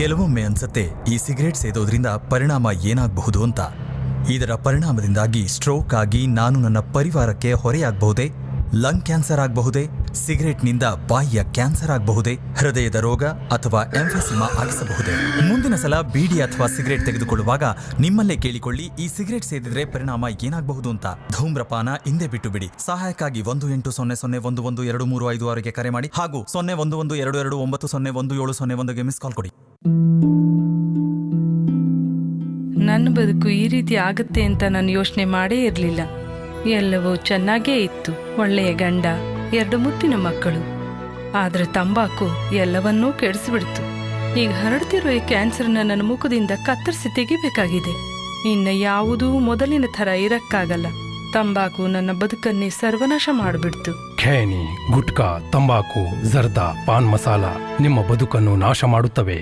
ಕೆಲವೊಮ್ಮೆ ಅನ್ಸತ್ತೆ ಈ ಸಿಗರೇಟ್ ಸೇದೋದ್ರಿಂದ ಪರಿಣಾಮ ಏನಾಗಬಹುದು ಅಂತ. ಇದರ ಪರಿಣಾಮದಿಂದಾಗಿ ಸ್ಟ್ರೋಕ್ ಆಗಿ ನಾನು ನನ್ನ ಪರಿವಾರಕ್ಕೆ ಹೊರೆಯಾಗಬಹುದೇ, ಲಂಗ್ ಕ್ಯಾನ್ಸರ್ ಆಗಬಹುದೇ, ಸಿಗರೇಟ್ನಿಂದ ಬಾಯಿಯ ಕ್ಯಾನ್ಸರ್ ಆಗಬಹುದೇ, ಹೃದಯದ ರೋಗ ಅಥವಾ ಎಂಫೆಸಿಮಾ ಆಗಿಸಬಹುದೇ? ಮುಂದಿನ ಸಲ ಬೀಡಿ ಅಥವಾ ಸಿಗರೇಟ್ ತೆಗೆದುಕೊಳ್ಳುವಾಗ ನಿಮ್ಮಲ್ಲೇ ಕೇಳಿಕೊಳ್ಳಿ, ಈ ಸಿಗರೇಟ್ ಸೇದಿದ್ರೆ ಪರಿಣಾಮ ಏನಾಗಬಹುದು ಅಂತ. ಧೂಮ್ರಪಾನ ಹಿಂದೆ ಬಿಟ್ಟು ಬಿಡಿ. ಸಹಾಯಕ್ಕಾಗಿ 1800112356ಗೆ ಕರೆ ಮಾಡಿ ಹಾಗೂ 011229901701ಗೆ ಮಿಸ್ ಕಾಲ್ ಕೊಡಿ. ನನ್ನ ಬದುಕು ಈ ರೀತಿ ಆಗುತ್ತೆ ಅಂತ ನಾನು ಯೋಚನೆ ಮಾಡೇ ಇರಲಿಲ್ಲ. ಎಲ್ಲವೂ ಚೆನ್ನಾಗೇ ಇತ್ತು. ಒಳ್ಳೆಯ ಗಂಡ, 2 ಮುತ್ತಿನ ಮಕ್ಕಳು. ಆದ್ರೆ ತಂಬಾಕು ಎಲ್ಲವನ್ನೂ ಕೆಡಿಸಿಬಿಡ್ತು. ಈಗ ಹರಡ್ತಿರೋ ಈ ಕ್ಯಾನ್ಸರ್ನ ನನ್ನ ಮುಖದಿಂದ ಕತ್ತರಿಸಿ ತೆಗಿಬೇಕಾಗಿದೆ. ಇನ್ನು ಯಾವುದೂ ಮೊದಲಿನ ಥರ ಇರಕ್ಕಾಗಲ್ಲ. ತಂಬಾಕು ನನ್ನ ಬದುಕನ್ನೇ ಸರ್ವನಾಶ ಮಾಡಿಬಿಡ್ತು. ಖೇನಿ, ಗುಟ್ಕಾ, ತಂಬಾಕು, ಜರ್ದಾ, ಪಾನ್ ಮಸಾಲ ನಿಮ್ಮ ಬದುಕನ್ನು ನಾಶ ಮಾಡುತ್ತವೆ.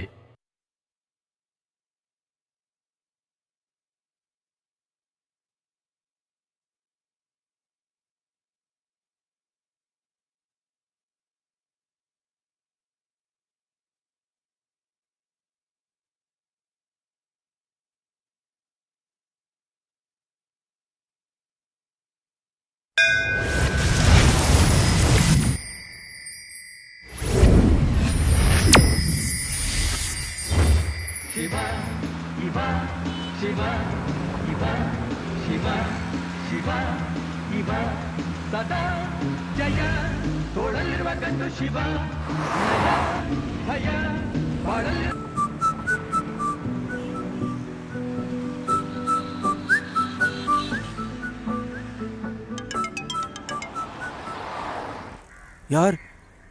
यार,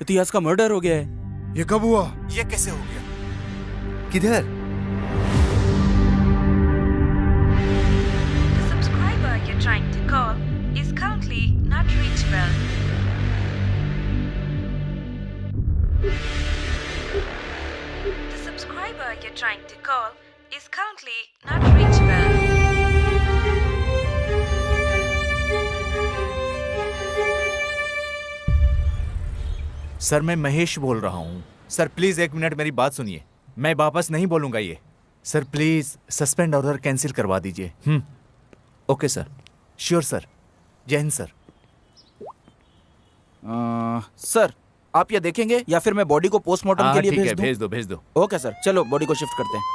इतिहास का मर्डर हो गया है। ये कब हुआ? ये कैसे हो गया? किधर? The subscriber you're trying to call is currently not reachable. The subscriber you're trying to call is currently not reachable. Sir, मैं महेश बोल रहा हूँ। सर प्लीज 1 मिनट मेरी बात सुनिए। मैं वापस नहीं बोलूंगा ये। Sir please suspend order cancel करवा दीजिए। Okay sir, sure sir. जय हिंद सर। सर, आप ये देखेंगे या फिर मैं बॉडी को पोस्टमार्टम के लिए भेज दूं? भेज दो भेज दो। ओके सर, चलो बॉडी को शिफ्ट करते हैं।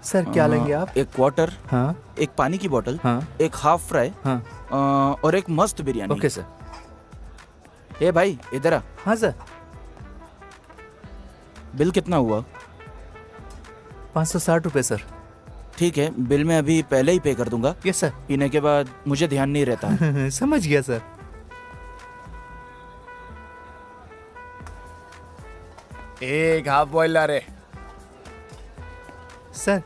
सर क्या लेंगे आप? 1 क्वार्टर, हाँ, 1 पानी की बोतल, हाँ, 1 हाफ फ्राई, हाँ, और 1 मस्त बिरयानी। Okay sir. ए भाई इधर आ। हाँ सर। बिल कितना हुआ? 560 रुपये सर। ठीक है, बिल मैं अभी पहले ही पे कर दूंगा। Yes sir. पीने के बाद मुझे ध्यान नहीं रहता। समझ गया सर। एक हाफ बॉयलर है सर।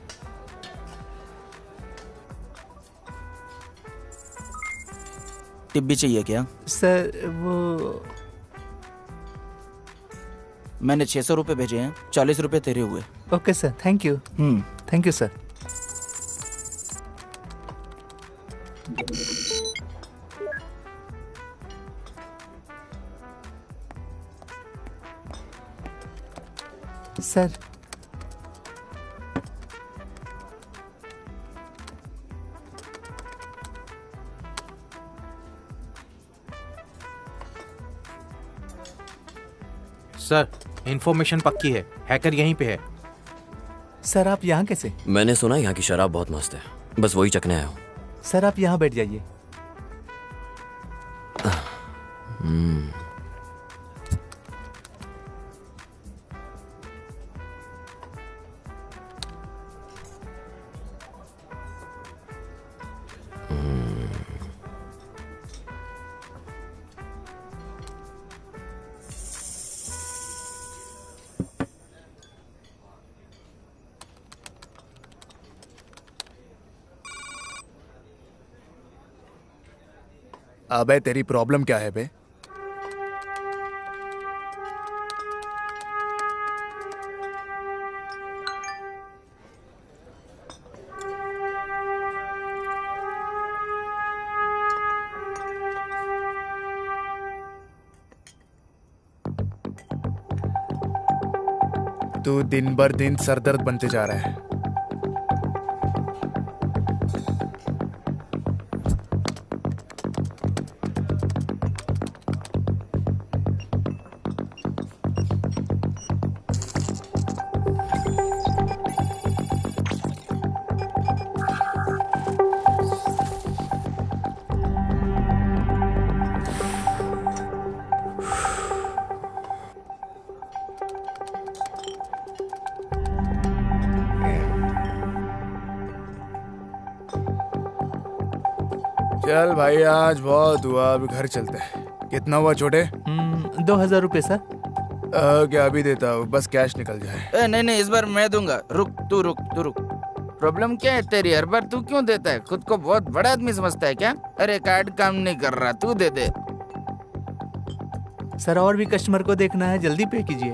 टिप भी चाहिए क्या? सर वो मैंने 600 रुपये भेजे हैं, 40 रुपये तेरे हुए। Okay sir, thank you. Thank you sir. Sir sir, information पक्की है, हैकर यहीं पे है। सर आप यहाँ कैसे? मैंने सुना यहाँ की शराब बहुत मस्त है, बस वही चखने आया हूँ। सर आप यहाँ बैठ जाइए। अबे तेरी प्रॉब्लम क्या है बे? तू दिन भर दिन सरदर्द बनते जा रहा है। चल भाई आज बहुत हुआ, अभी घर चलते हैं। कितना हुआ छोटे? 2000 रुपये सर। क्या अभी देता हूँ, बस कैश निकल जाए। नहीं इस बार मैं दूंगा। रुक तू रुक। प्रॉब्लम क्या है तेरी? हर बार तू क्यों देता है? खुद को बहुत बड़ा आदमी समझता है क्या? अरे कार्ड काम नहीं कर रहा, तू दे दे। सर और भी कस्टमर को देखना है, जल्दी पे कीजिए।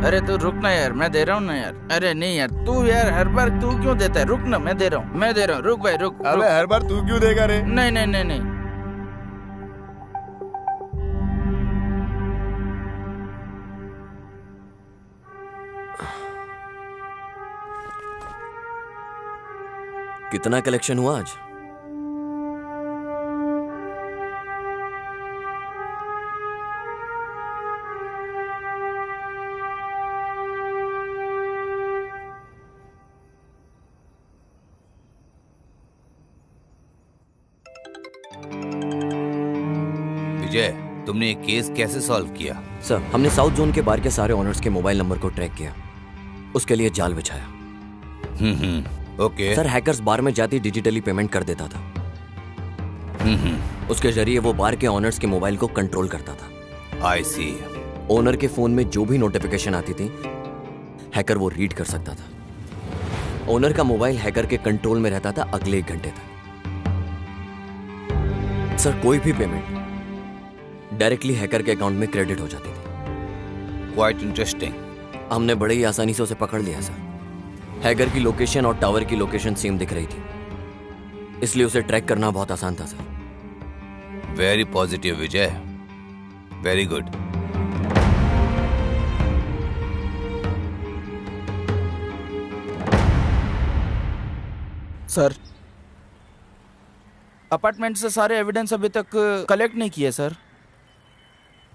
अरे तू रुक ना यार, मैं दे रहा हूँ ना यार। अरे नहीं यार, तू यार हर बार तू क्यों देता है? रुक ना, मैं दे रहा हूँ। रुक भाई रुक। अबे हर बार तू क्यों देगा रे? नहीं। कितना कलेक्शन हुआ आज? विजय, तुमने ये केस कैसे सॉल्व किया? सर, हमने साउथ जोन के बार के सारे ओनर्स के मोबाइल नंबर को ट्रैक किया, उसके लिए जाल बिछाया। ओके। सर, हैकर्स बार में जाती डिजिटली पेमेंट कर देता था। उसके जरिए वो बार के ओनर्स के मोबाइल को कंट्रोल करता था। आई सी। ओनर के फोन में जो भी नोटिफिकेशन आती थी, हैकर वो रीड कर सकता था। ओनर का मोबाइल हैकर के कंट्रोल में रहता था अगले 1 घंटे तक। सर, कोई भी पेमेंट डायरेक्टली हैकर के अकाउंट में क्रेडिट हो जाती थी। Quite interesting. हमने बड़े ही आसानी से उसे पकड़ लिया सर। हैकर की लोकेशन और टावर की लोकेशन सेम दिख रही थी, इसलिए उसे ट्रैक करना बहुत आसान था सर। वेरी पॉजिटिव विजय, वेरी गुड। सर, अपार्टमेंट से सारे एविडेंस अभी तक कलेक्ट नहीं किए सर।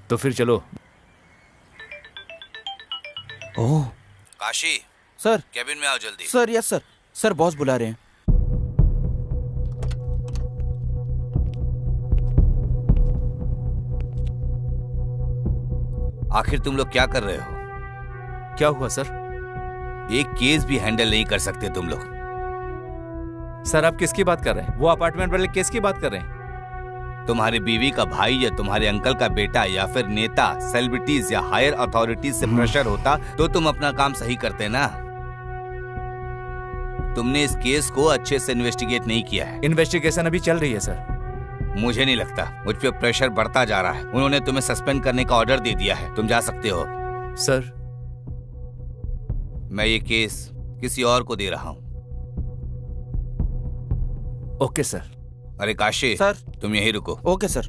तो फिर चलो। ओह काशी, सर कैबिन में आओ जल्दी। Sir yes sir. Sir boss बुला रहे हैं। आखिर तुम लोग क्या कर रहे हो? क्या हुआ सर? एक केस भी हैंडल नहीं कर सकते तुम लोग। सर आप किसकी बात कर रहे हैं? वो अपार्टमेंट वाले केस की बात कर रहे हैं? तुम्हारी बीवी का भाई या तुम्हारे अंकल का बेटा या फिर नेता, सेलिब्रिटीज या हायर अथॉरिटीज से प्रेशर होता तो तुम अपना काम सही करते ना। तुमने इस केस को अच्छे से इन्वेस्टिगेट नहीं किया है। इन्वेस्टिगेशन अभी चल रही है सर। मुझे नहीं लगता, मुझ पे प्रेशर बढ़ता जा रहा है। उन्होंने तुम्हें सस्पेंड करने का ऑर्डर दे दिया है, तुम जा सकते हो। सर, मैं ये केस किसी और को दे रहा हूं। Okay sir. अरे काशी सर, तुम यहीं रुको। Okay sir.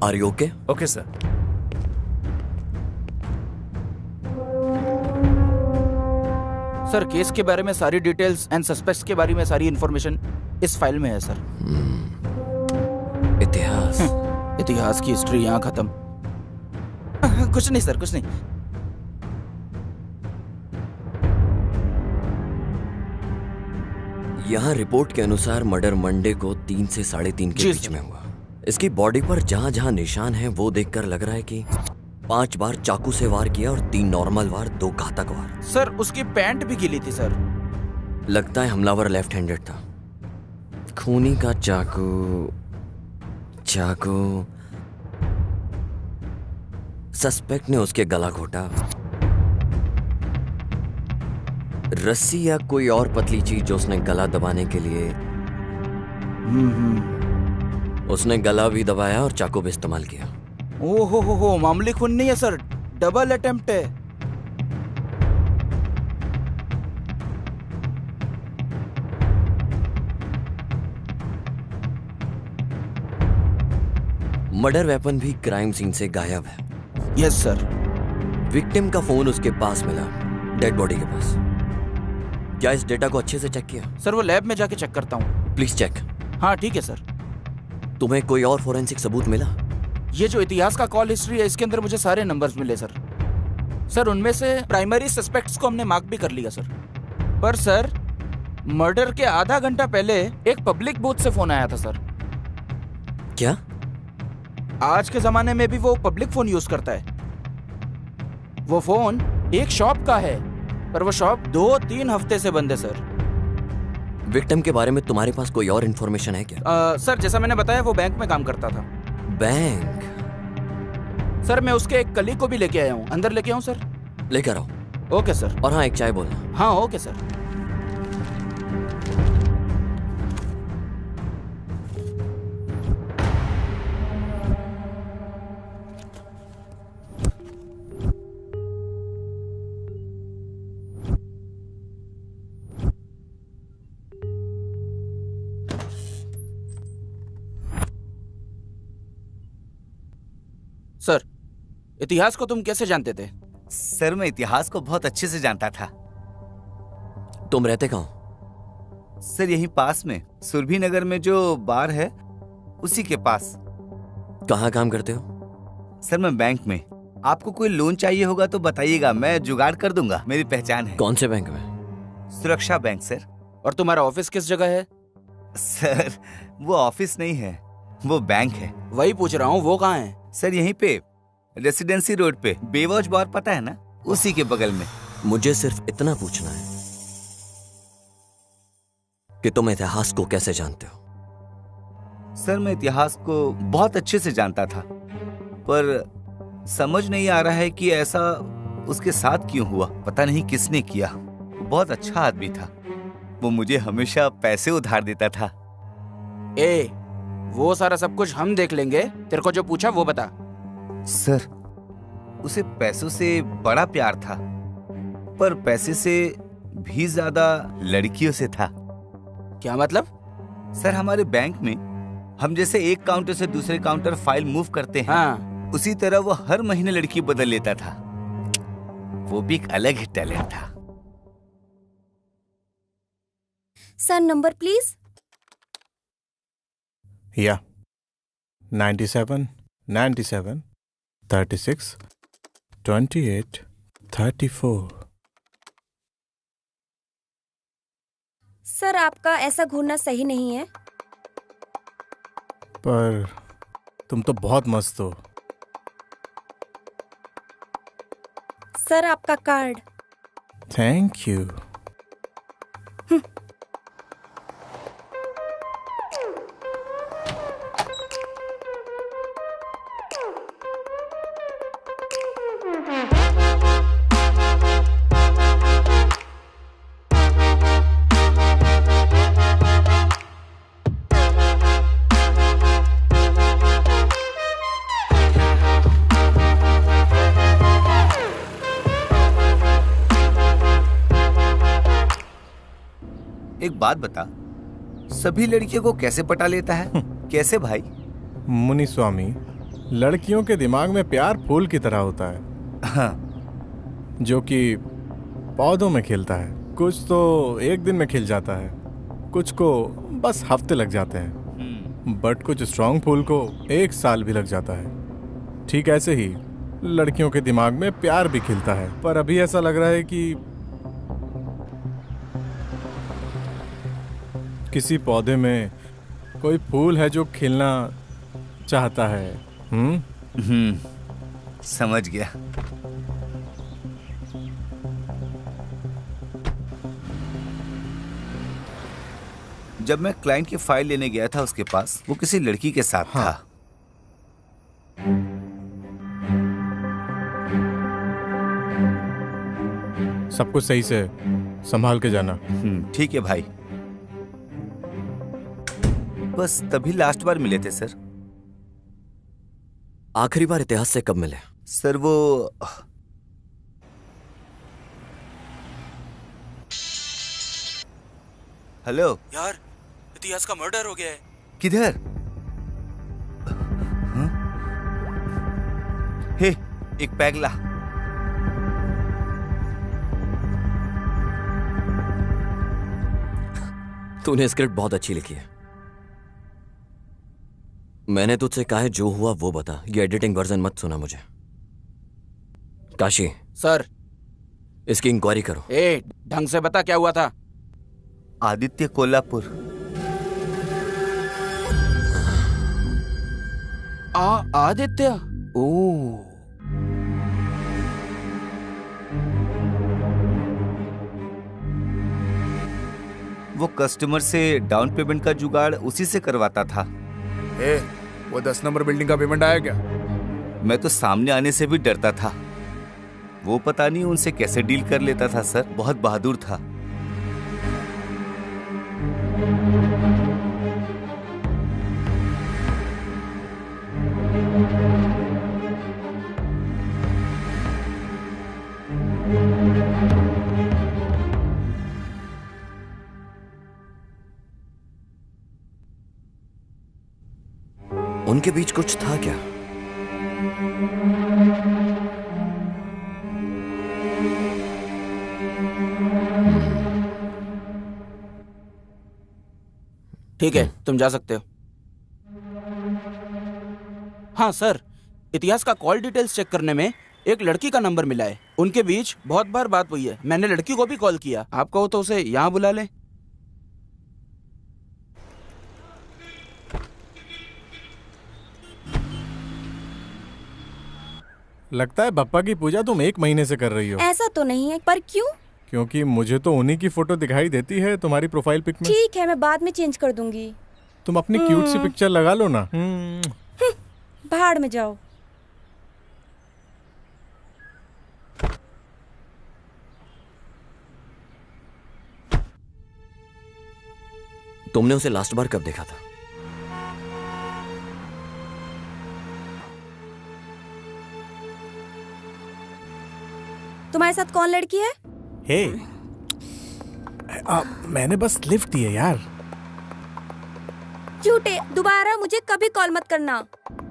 Are you okay? Okay sir. Sir, case के बारे में सारी डिटेल्स एंड सस्पेक्ट्स के बारे में सारी इंफॉर्मेशन इस फाइल में है सर। इतिहास की हिस्ट्री यहाँ खत्म। कुछ नहीं सर, कुछ नहीं। यहाँ रिपोर्ट के अनुसार मर्डर मंडे को 3 से 3:30 के बीच में हुआ। इसकी बॉडी पर जहां जहां निशान हैं वो देखकर लग रहा है कि 5 बार चाकू से वार किया और 3 नॉर्मल वार, 2 घातक वार। सर, उसकी पैंट भी गिली थी सर। लगता है हमलावर लेफ्ट हैंडेड था। खूनी का चाकू सस्पेक्ट ने उसके गला घोटा। रस्सी या कोई और पतली चीज जो उसने गला दबाने के लिए। उसने गला भी दबाया और चाकू भी इस्तेमाल किया। ओहो, मामूली खून नहीं है सर, डबल अटेम्प्ट है। मर्डर वेपन भी क्राइम सीन से गायब है। Yes sir. विक्टिम का फोन उसके पास मिला, डेड बॉडी के पास। क्या इस डेटा को अच्छे से चेक किया? सर वो लैब में जाके चेक करता हूँ। Please check. हाँ ठीक है सर। तुम्हें कोई और फोरेंसिक सबूत मिला? ये जो इतिहास का कॉल हिस्ट्री है, इसके अंदर मुझे सारे नंबर्स मिले सर। सर उनमें से प्राइमरी सस्पेक्ट्स को हमने मार्क भी कर लिया सर। पर सर मर्डर के आधा घंटा पहले एक पब्लिक बूथ से फोन आया था सर। क्या? आज के जमाने में भी वो पब्लिक फोन यूज करता है। वो फोन एक शॉप का है, पर वो शॉप 2-3 हफ्ते से बंद है सर। विक्टिम के बारे में तुम्हारे पास कोई और इन्फॉर्मेशन है क्या? सर जैसा मैंने बताया वो बैंक में काम करता था। बैंक? सर मैं उसके एक कलीग को भी लेके आया हूँ। अंदर लेके आऊँ सर? लेकर आओ। Okay sir. और हाँ, एक चाय बोलना। हाँ ओके सर। सर इतिहास को तुम कैसे जानते थे? सर मैं इतिहास को बहुत अच्छे से जानता था। तुम रहते कहाँ? सर यहीं पास में, सुरभि नगर में जो बार है उसी के पास। कहाँ काम करते हो? सर मैं बैंक में। आपको कोई लोन चाहिए होगा तो बताइएगा, मैं जुगाड़ कर दूंगा, मेरी पहचान है। कौन से बैंक में? सुरक्षा बैंक सर। और तुम्हारा ऑफिस किस जगह है? सर वो ऑफिस नहीं है, वो बैंक है। वही पूछ रहा हूँ, वो कहाँ है? सर यहीं पे रेसिडेंसी रोड पे, बेवॉच बार पता है ना, उसी के बगल में। मुझे सिर्फ इतना पूछना है कि तुम इतिहास को कैसे जानते हो? सर मैं इतिहास को बहुत अच्छे से जानता था, पर समझ नहीं आ रहा है कि ऐसा उसके साथ क्यों हुआ। पता नहीं किसने किया। वो बहुत अच्छा आदमी था, वो मुझे हमेशा पैसे उधार देता था। वो सारा सब कुछ हम देख लेंगे, तेरे को जो पूछा वो बता। सर उसे पैसों से बड़ा प्यार था, पर पैसे से भी ज्यादा लड़कियों से था। क्या मतलब? सर हमारे बैंक में हम जैसे एक काउंटर से दूसरे काउंटर फाइल मूव करते हैं, हाँ। उसी तरह वो हर महीने लड़की बदल लेता था। वो भी एक अलग ही टैलेंट था। Sir number please. या 97 97 36 28 34। सर आपका ऐसा घूरना सही नहीं है। पर तुम तो बहुत मस्त हो। सर आपका कार्ड। Thank you. एक बात बता, सभी लड़कियों को कैसे पटा लेता है? कैसे भाई? मुनि स्वामी, लड़कियों के दिमाग में प्यार फूल की तरह होता है। हाँ। जो कि पौधों में खिलता है। कुछ तो एक दिन में खिल जाता है, कुछ को बस हफ्ते लग जाते हैं, बट कुछ स्ट्रांग फूल को 1 साल भी लग जाता है। ठीक ऐसे ही लड़कियों के दिमाग में प्यार भी खिलता है, पर अभी ऐसा लग रहा है कि किसी पौधे में कोई फूल है जो खिलना चाहता है। समझ गया। जब मैं क्लाइंट की फाइल लेने गया था उसके पास, वो किसी लड़की के साथ था। सब कुछ सही से संभाल के जाना। ठीक है भाई। बस तभी लास्ट बार मिले थे सर। आखिरी बार इतिहास से कब मिले? सर वो हेलो यार, इतिहास का मर्डर हो गया है। किधर? हे, एक पैग ला। तूने स्क्रिप्ट बहुत अच्छी लिखी है। मैंने तुझसे कहा है जो हुआ वो बता, ये एडिटिंग वर्जन मत सुना मुझे। काशी सर, इसकी इंक्वायरी करो। ढंग से बता क्या हुआ था। आदित्य कोल्हापुर। आदित्य? ओ, वो कस्टमर से डाउन पेमेंट का जुगाड़ उसी से करवाता था। वो 10 नंबर बिल्डिंग का पेमेंट आया क्या? मैं तो सामने आने से भी डरता था। वो पता नहीं उनसे कैसे डील कर लेता था सर, बहुत बहादुर था। उनके बीच कुछ था क्या? ठीक है, तुम जा सकते हो। हाँ सर, इतिहास का कॉल डिटेल्स चेक करने में एक लड़की का नंबर मिला है। उनके बीच बहुत बार बात हुई है। मैंने लड़की को भी कॉल किया। आप कहो तो उसे यहाँ बुला ले। लगता है बप्पा की पूजा तुम 1 महीने से कर रही हो। ऐसा तो नहीं है, पर क्यों? क्योंकि मुझे तो उन्हीं की फोटो दिखाई देती है तुम्हारी प्रोफाइल पिक में। ठीक है, मैं बाद में चेंज कर दूंगी। तुम अपनी क्यूट सी पिक्चर लगा लो ना। भाड़ में जाओ। तुमने उसे लास्ट बार कब देखा था? तुम्हारे साथ कौन लड़की है? हे, मैंने बस लिफ्ट दी है यार। झूठे, दोबारा मुझे कभी कॉल मत करना।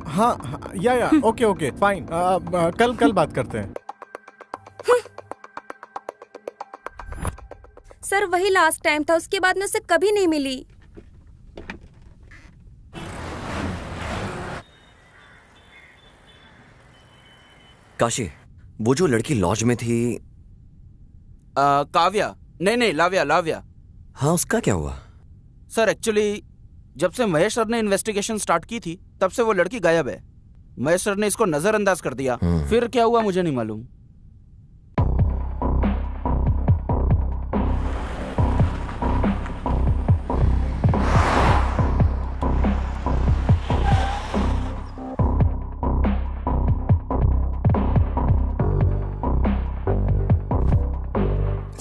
हाँ, या ओके फाइन। कल बात करते हैं। सर वही लास्ट टाइम था, उसके बाद मैं उससे कभी नहीं मिली। काशी, वो जो लड़की लॉज में थी, काव्या? नहीं, लाव्या। हाँ, उसका क्या हुआ? सर एक्चुअली जब से महेश सर ने इन्वेस्टिगेशन स्टार्ट की थी तब से वो लड़की गायब है। महेश सर ने इसको नजरअंदाज कर दिया। फिर क्या हुआ मुझे नहीं मालूम।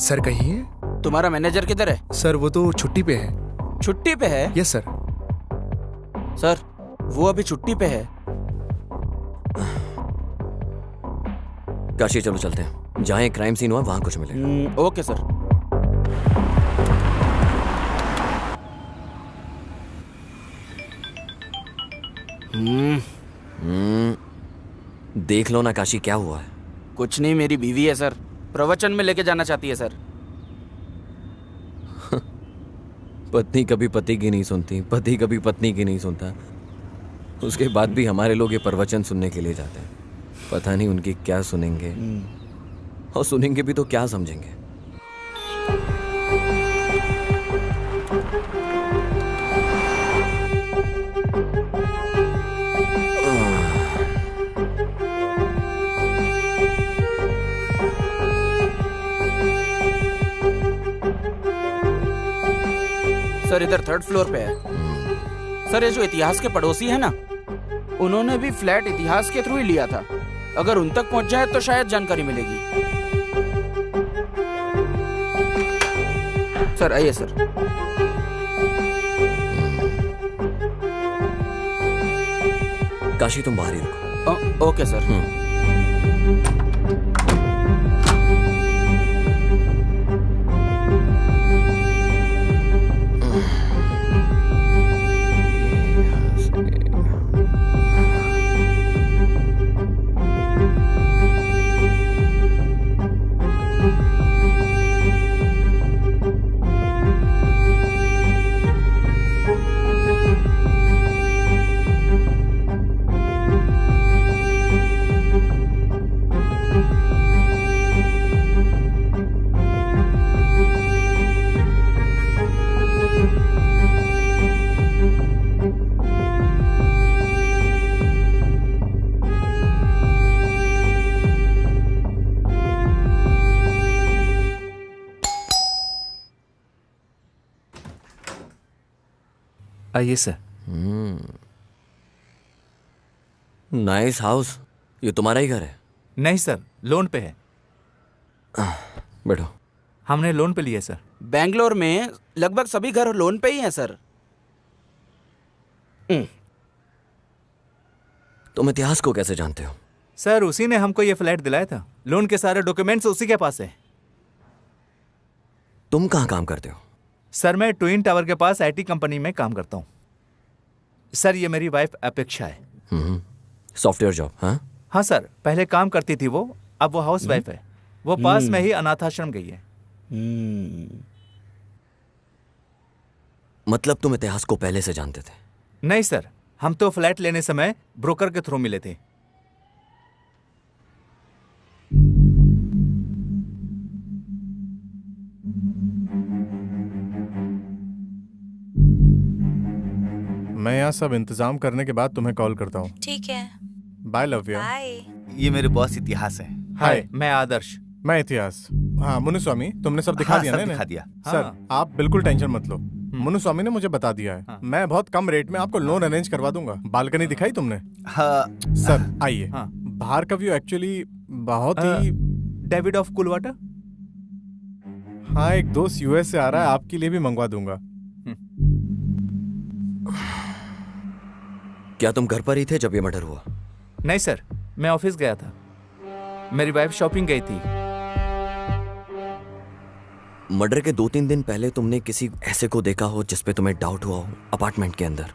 सर कहिए। तुम्हारा मैनेजर किधर है? सर वो तो छुट्टी पे है। छुट्टी पे है? Yes sir. सर वो अभी छुट्टी पे है। काशी, चलो चलते हैं। जहाँ एक क्राइम सीन हुआ वहां कुछ मिले। Okay sir. देख लो ना काशी, क्या हुआ है? कुछ नहीं, मेरी बीवी है सर, प्रवचन में लेके जाना चाहती है सर। पत्नी कभी पति की नहीं सुनती, पति कभी पत्नी की नहीं सुनता। उसके बाद भी हमारे लोग ये प्रवचन सुनने के लिए जाते हैं। पता नहीं उनकी क्या सुनेंगे, और सुनेंगे भी तो क्या समझेंगे। सर इधर 3rd फ्लोर पे है। सर ये जो इतिहास के पड़ोसी है ना, उन्होंने भी फ्लैट इतिहास के थ्रू ही लिया था। अगर उन तक पहुंच जाए तो शायद जानकारी मिलेगी। सर आइए सर। काशी तुम बाहर ही रुको। Okay sir. आइए सर। Nice house. ये तुम्हारा ही घर है? नहीं सर, लोन पे है। बैठो। हमने लोन पे लिया सर। बेंगलोर में लगभग सभी घर लोन पे ही हैं सर। तुम इतिहास को कैसे जानते हो? सर उसी ने हमको ये फ्लैट दिलाया था। लोन के सारे डॉक्यूमेंट्स उसी के पास है। तुम कहाँ काम करते हो? सर मैं ट्विन टावर के पास आईटी कंपनी में काम करता हूँ। सर ये मेरी वाइफ अपेक्षा है। Software job? हाँ हाँ सर, पहले काम करती थी वो, अब वो हाउस वाइफ है। वो पास में ही अनाथाश्रम गई है। मतलब तुम इतिहास को पहले से जानते थे? नहीं सर, हम तो फ्लैट लेने समय ब्रोकर के थ्रू मिले थे। मैं यहाँ सब इंतजाम करने के बाद तुम्हें कॉल करता हूँ। ठीक है, बाय लव यू। बाय। ये मेरे बॉस इतिहास है। हाय, मैं आदर्श। मैं इतिहास। हाँ मुनुस्वामी, तुमने सब दिखा हाँ, दिया सब ना दिखा इन्हें? दिया। सर आप बिल्कुल टेंशन मत लो। मुनुस्वामी ने मुझे बता दिया है। मैं बहुत कम रेट में आपको लोन अरेंज करवा दूंगा। बालकनी दिखाई तुमने? हाँ सर आइए। बाहर का व्यू एक्चुअली बहुत ही डेविड ऑफ कुलवाटा। हाँ, एक दोस्त यूएस से आ रहा है, आपके लिए भी मंगवा दूंगा। क्या तुम घर पर ही थे जब ये मर्डर हुआ? नहीं सर, मैं ऑफिस गया था। मेरी वाइफ शॉपिंग गई थी। मर्डर के 2-3 दिन पहले तुमने किसी ऐसे को देखा हो जिस पे तुम्हें डाउट हुआ हो अपार्टमेंट के अंदर?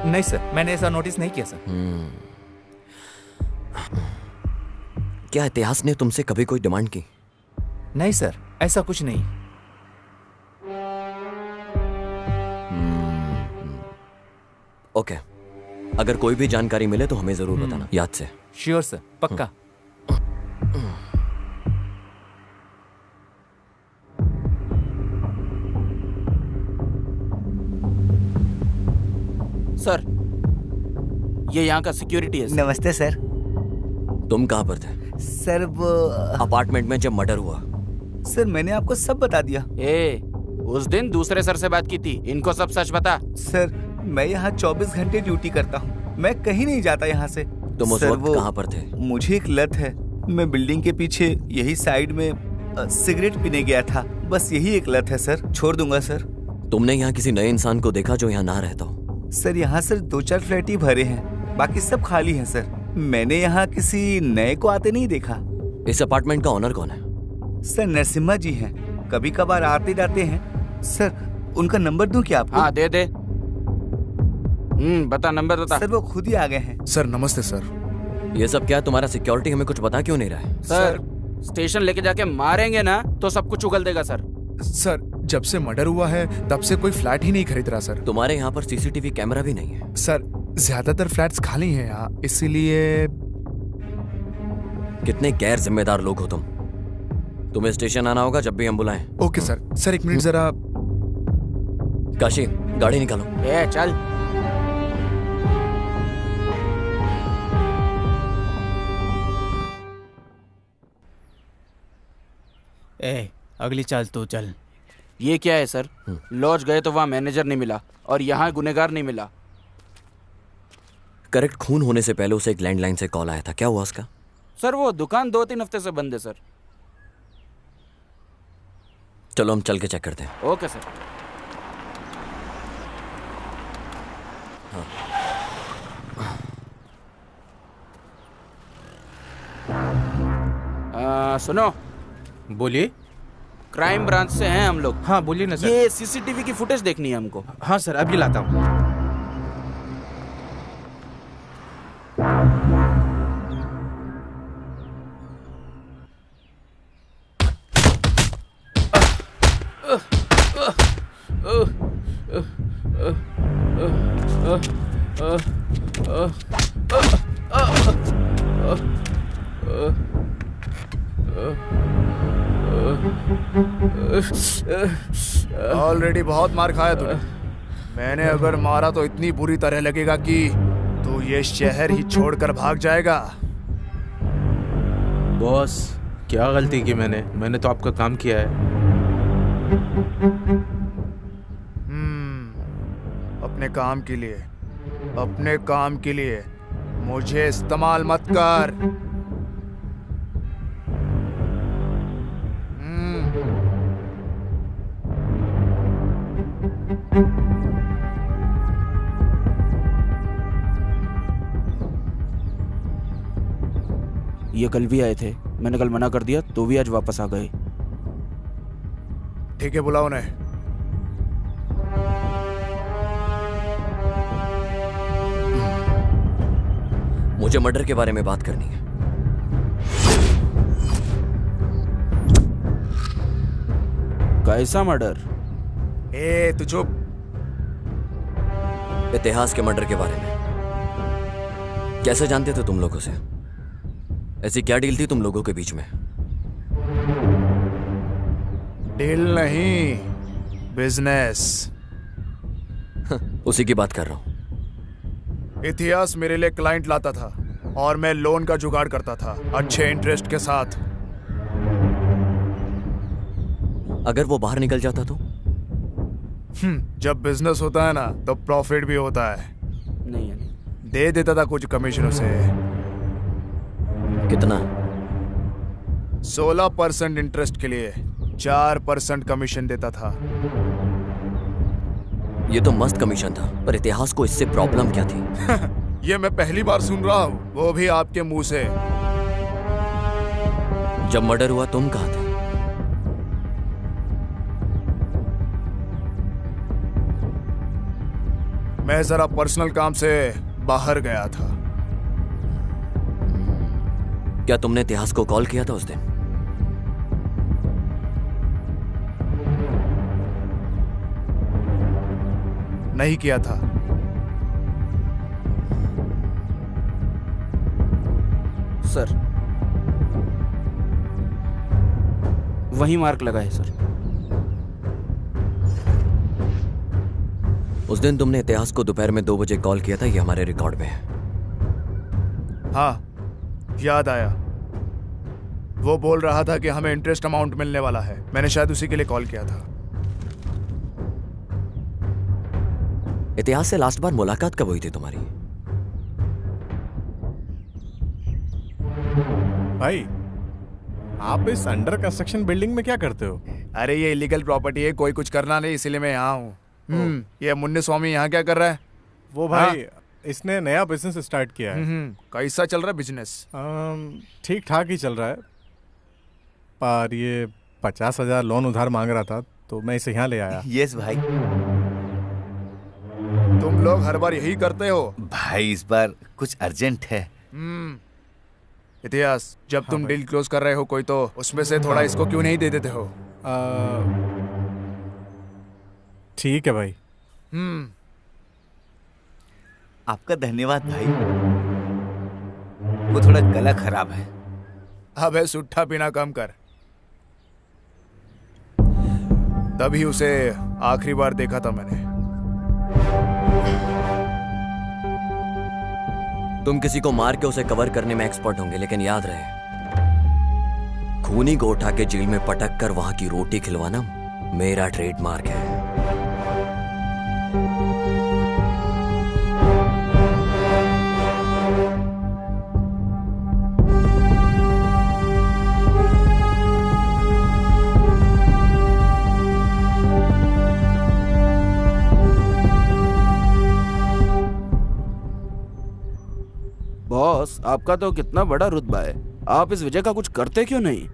नहीं सर, मैंने ऐसा नोटिस नहीं किया सर। क्या इतिहास ने तुमसे कभी कोई डिमांड की? नहीं सर, ऐसा कुछ नहीं। ओके, अगर कोई भी जानकारी मिले तो हमें जरूर बताना, याद से। श्योर सर, पक्का। सर ये यहाँ का सिक्योरिटी है। नमस्ते सर। तुम कहाँ पर थे? सर वो अपार्टमेंट में जब मर्डर हुआ। सर मैंने आपको सब बता दिया। उस दिन दूसरे सर से बात की थी, इनको सब सच बता। सर मैं यहाँ 24 घंटे ड्यूटी करता हूँ, मैं कहीं नहीं जाता यहाँ से। तुम उस वक्त कहाँ पर थे? मुझे एक लत है, मैं बिल्डिंग के पीछे यही साइड में सिगरेट पीने गया था। बस यही एक लत है सर, छोड़ दूंगा सर। तुमने यहाँ किसी नए इंसान को देखा जो यहाँ ना रहता हो? सर यहाँ सर 2-4 फ्लैट ही भरे हैं, बाकी सब खाली हैं सर। मैंने यहाँ किसी नए को आते नहीं देखा। इस अपार्टमेंट का ओनर कौन है? सर नरसिम्हा जी हैं, कभी कभार आते जाते हैं। सर उनका नंबर दूं क्या आपको? हाँ दे दे। बता, नंबर बता। सर वो खुद ही आ गए हैं। सर नमस्ते सर। ये सब क्या, तुम्हारा सिक्योरिटी हमें कुछ बता क्यों नहीं रहा है? सर स्टेशन लेके जाके मारेंगे ना तो सब कुछ उगल देगा सर। सर जब से मर्डर हुआ है तब से कोई फ्लैट ही नहीं खरीद रहा सर। तुम्हारे यहाँ पर सीसीटीवी कैमरा भी नहीं है? सर ज्यादातर फ्लैट्स खाली हैं यहाँ, इसीलिए। कितने गैर जिम्मेदार लोग हो तुम। तुम्हें स्टेशन आना होगा जब भी हम बुलाएं। Okay sir. सर एक मिनट जरा। काशी गाड़ी निकालो। चल। अगली चाल तो चल। ये क्या है सर? लॉज गए तो वहाँ मैनेजर नहीं मिला और यहाँ गुनेगार नहीं मिला। करेक्ट, खून होने से पहले उसे एक लैंडलाइन से कॉल आया था, क्या हुआ उसका? सर वो दुकान 2-3 हफ्ते से बंद है सर। चलो हम चल के चेक करते हैं। Okay sir. सुनो, बोलिए। क्राइम ब्रांच से हैं हम लोग। हाँ बोलिए ना सर। ये सीसीटीवी की फुटेज देखनी है हमको। हाँ सर, अभी लाता हूँ। ऑलरेडी बहुत मार खाया तूने। मैंने अगर मारा तो इतनी बुरी तरह लगेगा कि तू ये शहर ही छोड़कर भाग जाएगा। बॉस, क्या गलती की मैंने तो आपका काम किया है। अपने काम के लिए मुझे इस्तेमाल मत कर। ये कल भी आए थे, मैंने कल मना कर दिया तो भी आज वापस आ गए। ठीक है, बुलाओ उन्हें। मुझे मर्डर के बारे में बात करनी है। कैसा मर्डर? तू चुप। इतिहास के मर्डर के बारे में। कैसे जानते थे तुम लोगों से? ऐसी क्या डील थी तुम लोगों के बीच में? डील नहीं, बिजनेस। उसी की बात कर रहा हूं। इतिहास मेरे लिए क्लाइंट लाता था और मैं लोन का जुगाड़ करता था, अच्छे इंटरेस्ट के साथ। अगर वो बाहर निकल जाता तो? जब बिजनेस होता है ना तो प्रॉफिट भी होता है। नहीं, दे देता था कुछ कमीशन उसे। कितना? 16% इंटरेस्ट के लिए 4% कमीशन देता था। ये तो मस्त कमीशन था, पर इतिहास को इससे प्रॉब्लम क्या थी? ये मैं पहली बार सुन रहा हूँ, वो भी आपके मुंह से। जब मर्डर हुआ तुम कहाँ थे? मैं जरा पर्सनल काम से बाहर गया था। क्या तुमने इतिहास को कॉल किया था उस दिन? नहीं किया था। सर, वही मार्क लगा है सर। उस दिन तुमने इतिहास को दोपहर में 2 बजे कॉल किया था, ये हमारे रिकॉर्ड में है। हाँ, याद आया। वो बोल रहा था कि हमें इंटरेस्ट अमाउंट मिलने वाला है। मैंने शायद उसी के लिए कॉल किया था। इतिहास से लास्ट बार मुलाकात कब हुई थी तुम्हारी? भाई, आप इस अंडर कंस्ट्रक्शन बिल्डिंग में क्या करते हो? अरे ये इलीगल प्रॉपर्टी है, कोई कुछ करना नहीं, इसीलिए मैं यहाँ हूँ। ये मुन्नी स्वामी यहाँ क्या कर रहा है? वो भाई, इसने नया बिजनेस स्टार्ट किया है। कैसा चल रहा है बिजनेस? ठीक ठाक ही चल रहा है, पर ये 50,000 लोन उधार मांग रहा था तो मैं इसे यहाँ ले आया। यस भाई। तुम लोग हर बार यही करते हो भाई, इस बार कुछ अर्जेंट है। इतिहास, जब तुम डील क्लोज कर रहे हो कोई, तो उसमें से थोड़ा इसको क्यों नहीं दे देते हो? ठीक है भाई। आपका धन्यवाद भाई। वो थोड़ा गला खराब है। अबे सुट्ठा पीना कम कर। तभी उसे आखिरी बार देखा था मैंने। तुम किसी को मार के उसे कवर करने में एक्सपर्ट होंगे, लेकिन याद रहे, खूनी को उठा के जेल में पटक कर वहां की रोटी खिलवाना मेरा ट्रेडमार्क है। बॉस, आपका तो कितना बड़ा रुतबा है, आप इस विजय का कुछ करते क्यों नहीं?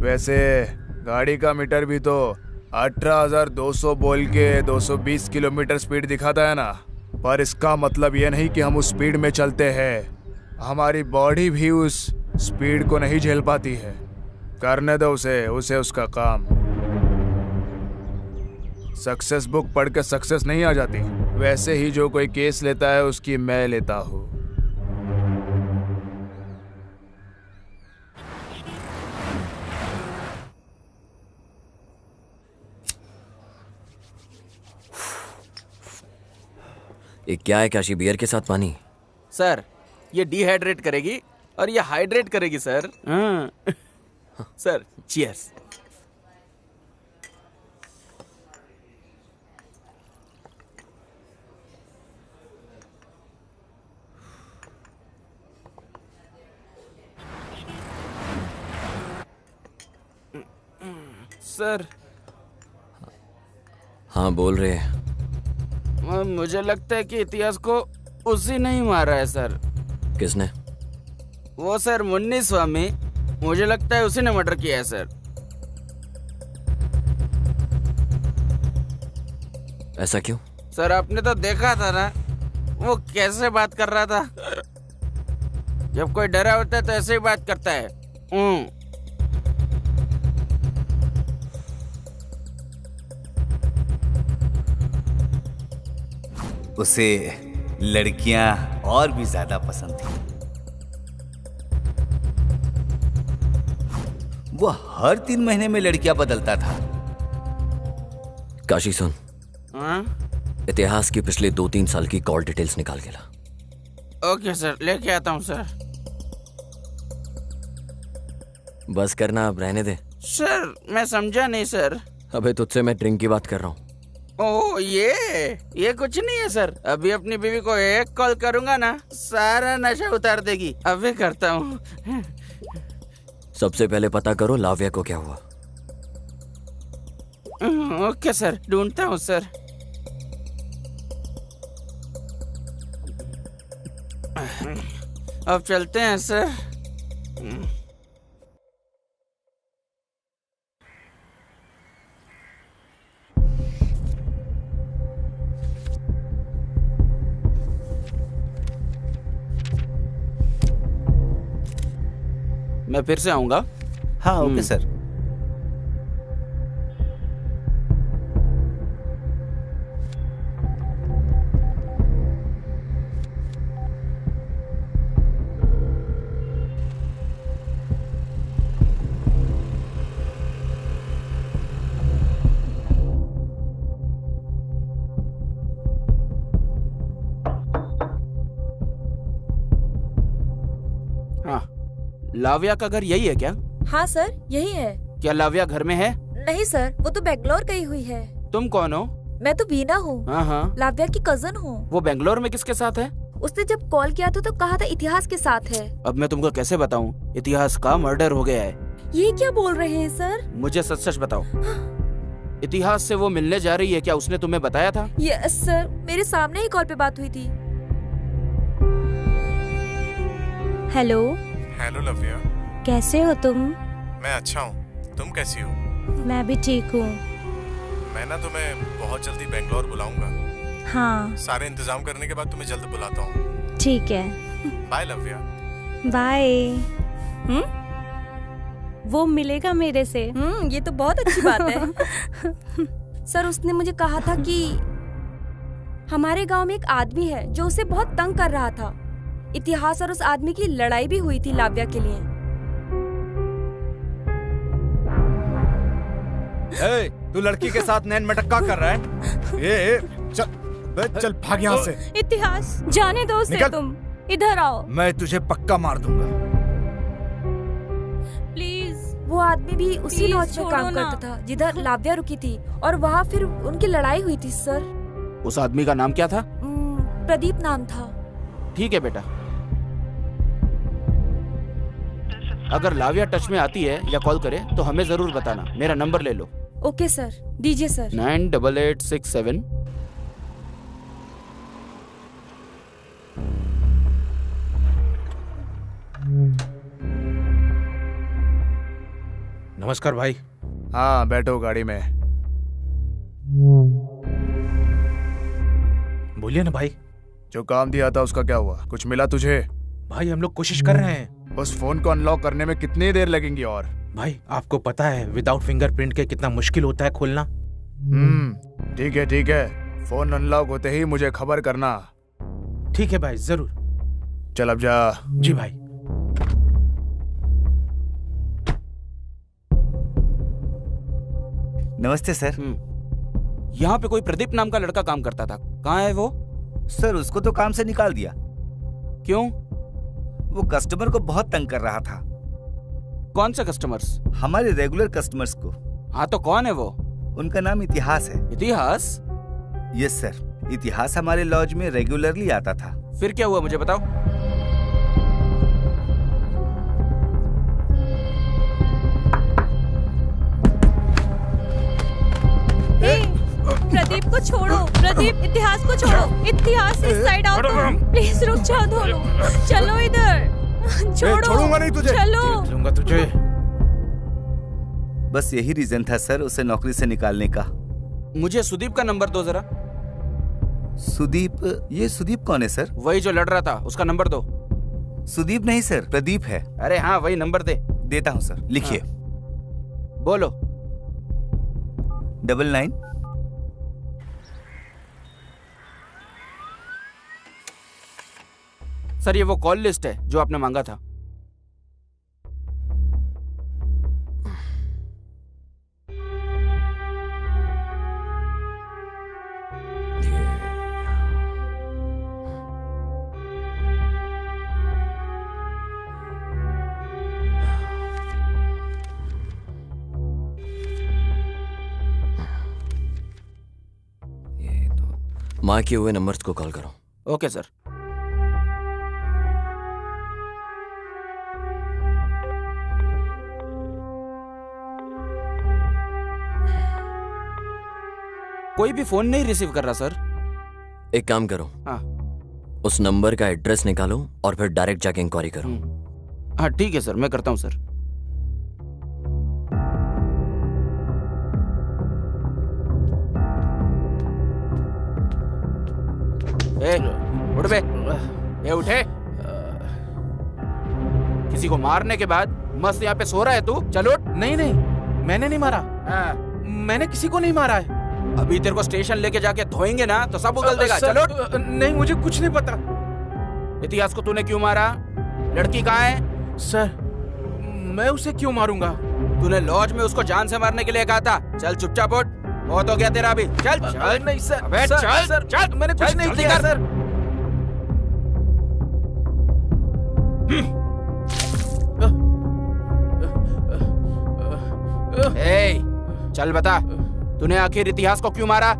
वैसे गाड़ी का मीटर भी तो 18,200 बोल के 220 किलोमीटर स्पीड दिखाता है ना, पर इसका मतलब यह नहीं कि हम उस स्पीड में चलते हैं। हमारी बॉडी भी उस स्पीड को नहीं झेल पाती है। करने दो उसे उसका काम। सक्सेस बुक पढ़ के सक्सेस नहीं आ जाती, वैसे ही जो कोई केस लेता है उसकी मैं लेता हूँ। ये क्या है काशी, बियर के साथ पानी? सर, ये डिहाइड्रेट करेगी और ये हाइड्रेट करेगी सर। हाँ। Sir, cheers. सर। हाँ, बोल रहे हैं। मुझे लगता है कि इतिहास को उसी ने ही मारा है सर। किसने? वो सर, मुन्नी स्वामी। मुझे लगता है उसी ने मर्डर किया है सर। ऐसा क्यों? सर, आपने तो देखा था ना वो कैसे बात कर रहा था। जब कोई डरा होता है तो ऐसे ही बात करता है। उसे लड़कियां और भी ज्यादा पसंद थी। वो हर 3 महीने में लड़कियां बदलता था। काशी सुन। हाँ? इतिहास की पिछले 2-3 साल की कॉल डिटेल्स निकाल के ला। ओके सर, लेके आता हूँ सर। बस करना, अब रहने दे। सर, मैं समझा नहीं सर। अबे तुझसे मैं ड्रिंक की बात कर रहा हूँ। ओह, ये कुछ नहीं है सर। अभी अपनी बीवी को एक कॉल करूंगा ना, सारा नशा उतार देगी। अभी करता हूँ। सबसे पहले पता करो लाव्या को क्या हुआ। ओके सर, ढूंढता हूँ सर। अब चलते हैं सर। मैं फिर से आऊंगा। हाँ, ओके सर। लाव्या का घर यही है क्या? हाँ सर, यही है। क्या लाव्या घर में है? नहीं सर, वो तो बेंगलोर गई हुई है। तुम कौन हो? मैं तो बीना हूँ। हाँ। लाव्या की कजन हूँ। वो बेंगलोर में किसके साथ है? उसने जब कॉल किया था तो कहा था इतिहास के साथ है। अब मैं तुमको कैसे बताऊँ? इतिहास का मर्डर हो गया है। ये क्या बोल रहे हैं सर? मुझे सच सच बताओ। इतिहास से वो मिलने जा रही है क्या? उसने तुम्हें बताया था? यस सर, मेरे सामने ही कॉल पे बात हुई थी। हेलो। हेलो लव्या, कैसे हो तुम? मैं अच्छा हूँ, तुम कैसी हो? मैं भी ठीक हूँ। मैं ना तुम्हें बहुत जल्दी बेंगलोर बुलाऊंगा। हाँ। सारे इंतजाम करने के बाद तुम्हें जल्द बुलाता हूँ। ठीक है। बाय लव्या। बाय। वो मिलेगा मेरे से। ये तो बहुत अच्छी बात है। सर, उसने मुझे कहा था कि हमारे गांव में एक आदमी है जो उसे बहुत तंग कर रहा था। इतिहास और उस आदमी की लड़ाई भी हुई थी लाव्या के लिए। तू लड़की के साथ नैन मटक्का कर रहा है? चल भाग यहाँ से। इतिहास, जाने दो उसे। तुम इधर आओ। मैं तुझे पक्का मार दूंगा। प्लीज। वो आदमी भी उसी लॉज में काम करता था जिधर लाव्या रुकी थी, और वहाँ फिर उनकी लड़ाई हुई थी सर। उस आदमी का नाम क्या था? प्रदीप नाम था। ठीक है बेटा, अगर लाव्या टच में आती है या कॉल करे तो हमें जरूर बताना। मेरा नंबर ले लो। ओके सर, दीजिए सर। 9886 नमस्कार भाई। हाँ बैठो गाड़ी में। बोलिए ना भाई। जो काम दिया था उसका क्या हुआ? कुछ मिला तुझे? भाई हम लोग कोशिश कर रहे हैं। उस फोन को अनलॉक करने में कितनी देर लगेंगी? और भाई आपको पता है विदाउट फिंगरप्रिंट के कितना मुश्किल होता है खोलना। ठीक है ठीक है, फोन अनलॉक होते ही मुझे खबर करना। ठीक है भाई जरूर। चल अब जा। जी भाई। नमस्ते सर। यहाँ पे कोई प्रदीप नाम का लड़का काम करता था, कहाँ है वो? सर उसको तो काम से निकाल दिया। क्यों? वो कस्टमर को बहुत तंग कर रहा था। कौन से कस्टमर्स? हमारे रेगुलर कस्टमर्स को। हाँ तो कौन है वो? उनका नाम इतिहास है। इतिहास? यस सर, इतिहास हमारे लॉज में रेगुलरली आता था। फिर क्या हुआ मुझे बताओ। प्रदीप को छोड़ो, प्रदीप इतिहास को छोड़ो। इतिहास इस साइड आओ तुम, प्लीज रुक जाओ दोनों। चलो इधर, छोड़ो। छोड़ूंगा नहीं तुझे। चलो। लूंगा तुझे। बस यही रीजन था सर उसे नौकरी से निकालने का। मुझे सुदीप का नंबर दो जरा। सुदीप? ये सुदीप कौन है सर? वही जो लड़ रहा था, उसका नंबर दो। सुदीप नहीं सर, प्रदीप है। अरे हाँ वही नंबर दे। देता हूँ सर, लिखिए। बोलो। 99। सर ये वो कॉल लिस्ट है जो आपने मांगा था। माँ किए हुए नंबर्स को कॉल करो। Okay sir. कोई भी फोन नहीं रिसीव कर रहा सर। एक काम करो, हाँ उस नंबर का एड्रेस निकालो और फिर डायरेक्ट जाके इंक्वायरी करो। हाँ ठीक है सर, मैं करता हूँ सर। ए, उठ बे। ए उठे। किसी को मारने के बाद मस्त यहाँ पे सो रहा है तू? चल उठ। नहीं नहीं, मैंने नहीं मारा। मैंने किसी को नहीं मारा है। अभी तेरे को स्टेशन लेके जाके धोएंगे ना तो सब उगल देगा। चलो। नहीं मुझे कुछ नहीं पता। इतिहास को तूने क्यों मारा? लड़की कहाँ है? सर मैं उसे क्यों मारूंगा? तूने लॉज में उसको जान से मारने के लिए कहा था। चल चुपचाप उठ, बहुत हो गया तेरा अभी। चल चल। नहीं सर। अबे सर, चल सर, चल। मैंने कुछ नहीं किया सर। चल बता, तूने आखिर इतिहास को क्यों मारा?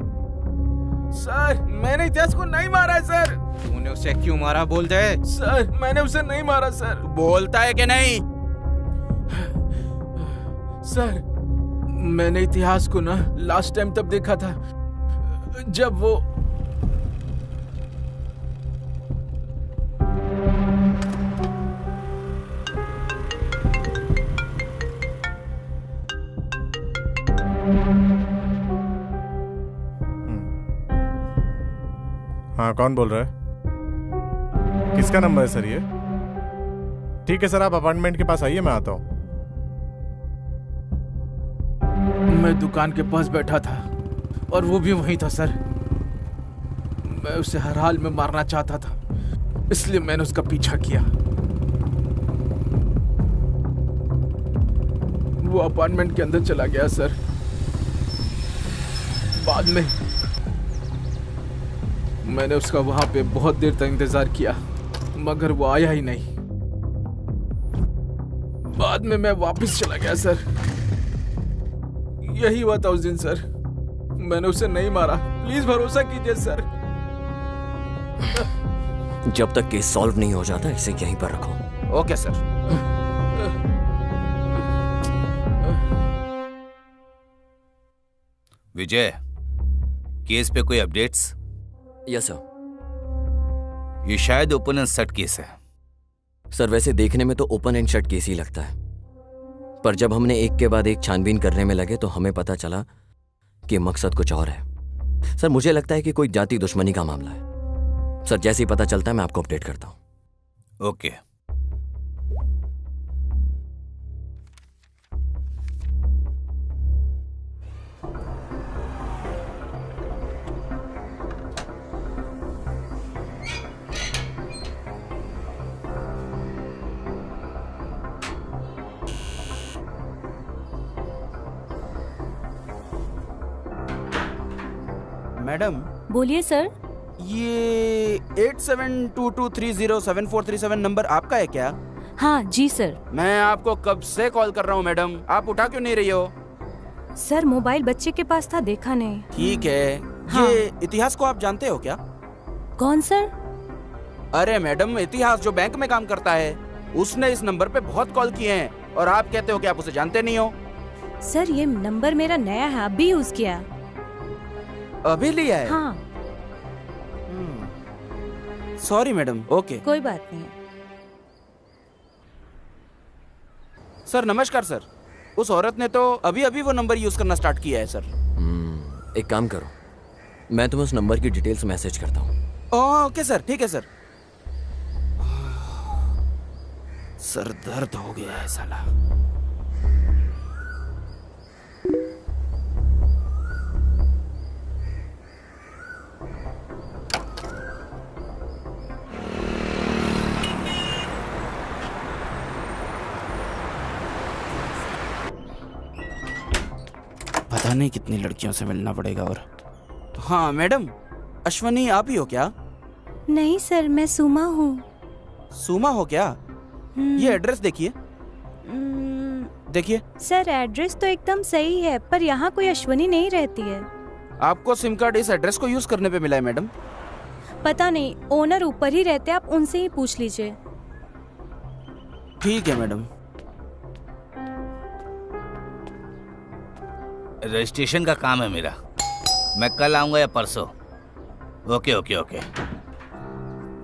सर मैंने इतिहास को नहीं मारा है सर। तूने उसे क्यों मारा बोल दे। सर मैंने उसे नहीं मारा सर। बोलता है कि नहीं? सर मैंने इतिहास को ना लास्ट टाइम तब देखा था जब वो हाँ कौन बोल रहा है? किसका नंबर है सर ये? ठीक है सर, आप अपार्टमेंट के पास आइए, मैं आता हूँ। मैं दुकान के पास बैठा था और वो भी वहीं था सर। मैं उसे हर हाल में मारना चाहता था, इसलिए मैंने उसका पीछा किया। वो अपार्टमेंट के अंदर चला गया सर। बाद में मैंने उसका वहां पे बहुत देर तक इंतजार किया, मगर वो आया ही नहीं। बाद में मैं वापस चला गया सर। यही हुआ था उस दिन सर। मैंने उसे नहीं मारा, प्लीज भरोसा कीजिए सर। जब तक केस सॉल्व नहीं हो जाता इसे यहीं पर रखो। Okay sir. विजय, केस पे कोई अपडेट्स? Yes sir. ये शायद ओपन एंड शट केस है। सर वैसे देखने में तो ओपन एंड शट केस ही लगता है, पर जब हमने एक के बाद एक छानबीन करने में लगे तो हमें पता चला कि मकसद कुछ और है। सर मुझे लगता है कि कोई जाति दुश्मनी का मामला है। सर जैसे ही पता चलता है मैं आपको अपडेट करता हूं। ओके। मैडम बोलिए सर। ये 8722307437 नंबर आपका है क्या? हाँ जी सर। मैं आपको कब से कॉल कर रहा हूँ मैडम, आप उठा क्यों नहीं रही हो? सर मोबाइल बच्चे के पास था, देखा नहीं। ठीक है। हाँ। ये इतिहास को आप जानते हो क्या? कौन सर? अरे मैडम, इतिहास जो बैंक में काम करता है, उसने इस नंबर पे बहुत कॉल किए हैं और आप कहते हो कि आप उसे जानते नहीं हो। सर ये नंबर मेरा नया है, अभी यूज किया। अभी लिया है? हाँ। Sorry madam. ओके, कोई बात नहीं। सर नमस्कार सर। उस औरत ने तो अभी अभी वो नंबर यूज करना स्टार्ट किया है सर। एक काम करो, मैं तुम्हें उस नंबर की डिटेल्स मैसेज करता हूँ। ओके सर, ठीक है सर। सर दर्द हो गया है साला। पता नहीं कितनी लड़कियों से मिलना पड़ेगा। और हाँ मैडम, अश्वनी आप ही हो क्या? नहीं सर, मैं सुमा हूँ। सुमा हो क्या? ये एड्रेस देखिए। देखिए सर, एड्रेस तो एकदम सही है, पर यहाँ कोई अश्वनी नहीं रहती है। आपको सिम कार्ड इस एड्रेस को यूज करने पे मिला है मैडम। पता नहीं, ओनर ऊपर ही रहते, आप उनसे ही पूछ लीजिए। ठीक है मैडम। रजिस्ट्रेशन का काम है मेरा, मैं कल आऊंगा या परसों। Okay okay okay.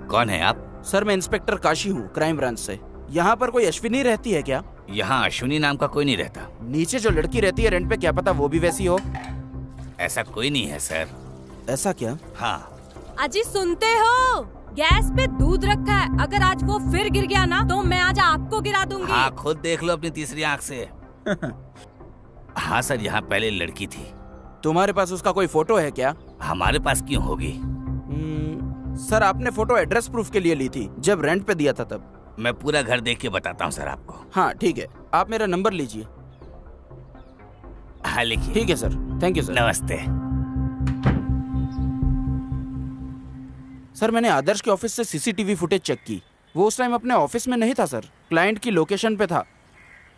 कौन है आप? सर मैं इंस्पेक्टर काशी हूँ, क्राइम ब्रांच से। यहाँ पर कोई अश्विनी रहती है क्या? यहाँ अश्विनी नाम का कोई नहीं रहता। नीचे जो लड़की रहती है रेंट पे, क्या पता वो भी वैसी हो। ऐसा कोई नहीं है सर। ऐसा क्या? हाँ। अजी सुनते हो? गैस पे दूध रखा है, अगर आज वो फिर गिर गया ना तो मैं आज आपको गिरा दूंगी। हाँ, खुद देख लो अपनी तीसरी आंख से। हाँ सर, यहाँ पहले लड़की थी। तुम्हारे पास उसका कोई फोटो है क्या? हमारे पास क्यों होगी? सर आपने फोटो एड्रेस प्रूफ के लिए ली थी, जब रेंट पे दिया था तब। मैं पूरा घर देख के बताता हूँ सर आपको। हाँ ठीक है, आप मेरा नंबर लीजिए। हाँ लिखिए। ठीक है सर, थैंक यू सर। नमस्ते। सर मैंने आदर्श के ऑफिस से सीसीटीवी फुटेज चेक की, वो उस टाइम अपने ऑफिस में नहीं था सर, क्लाइंट की लोकेशन पे था।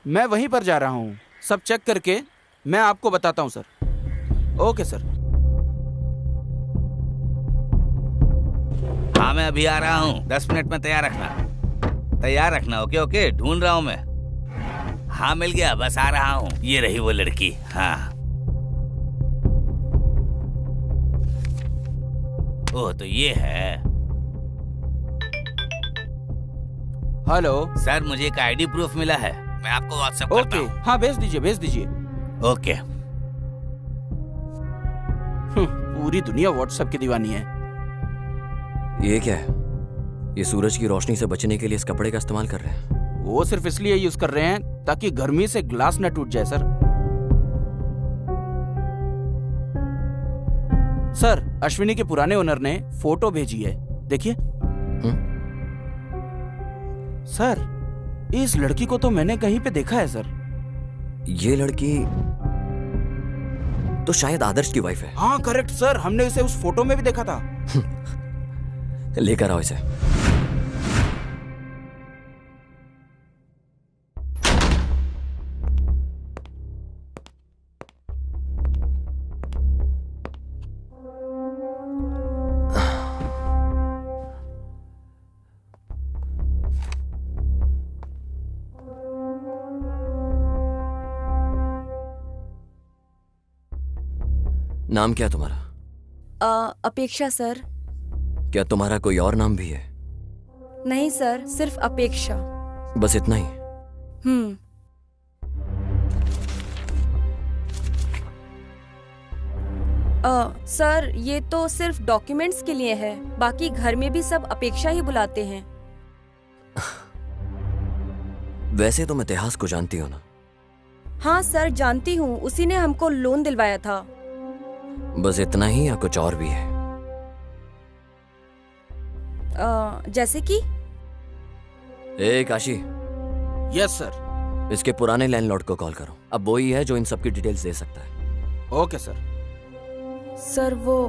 मैं वहीं पर जा रहा हूँ, सब चेक करके मैं आपको बताता हूँ सर। Okay sir. हाँ मैं अभी आ रहा हूँ, 10 मिनट में तैयार रखना। ओके ओके, ढूंढ रहा हूँ मैं। हाँ मिल गया, बस आ रहा हूँ। ये रही वो लड़की। हाँ। ओह तो ये है। हेलो सर, मुझे एक आईडी प्रूफ मिला है, मैं आपको व्हाट्सएप करता हूँ। हाँ भेज दीजिए। ओके। पूरी दुनिया व्हाट्सएप की दीवानी है। ये क्या है? ये सूरज की रोशनी से बचने के लिए इस कपड़े का इस्तेमाल कर रहे हैं। वो सिर्फ इसलिए यूज कर रहे हैं ताकि गर्मी से ग्लास न टूट जाए सर। सर अश्विनी के पुराने ओनर ने फोटो भेजी है, देखिए। सर इस लड़की को तो मैंने कहीं पे देखा है सर। ये लड़की तो शायद आदर्श की वाइफ है। हाँ करेक्ट सर, हमने इसे उस फोटो में भी देखा था। लेकर आओ इसे। नाम क्या तुम्हारा? अपेक्षा सर। क्या तुम्हारा कोई और नाम भी है? नहीं सर, सिर्फ अपेक्षा। बस इतना ही? सर ये तो सिर्फ डॉक्यूमेंट्स के लिए है, बाकी घर में भी सब अपेक्षा ही बुलाते हैं। वैसे तुम इतिहास को जानती हो ना? हाँ सर जानती हूँ, उसी ने हमको लोन दिलवाया था। बस इतना ही या कुछ और भी है? जैसे कि? ए काशी। Yes sir. इसके पुराने लैंडलॉर्ड को कॉल करो, अब वो ही है जो इन सब की डिटेल्स दे सकता है। Okay sir. सर वो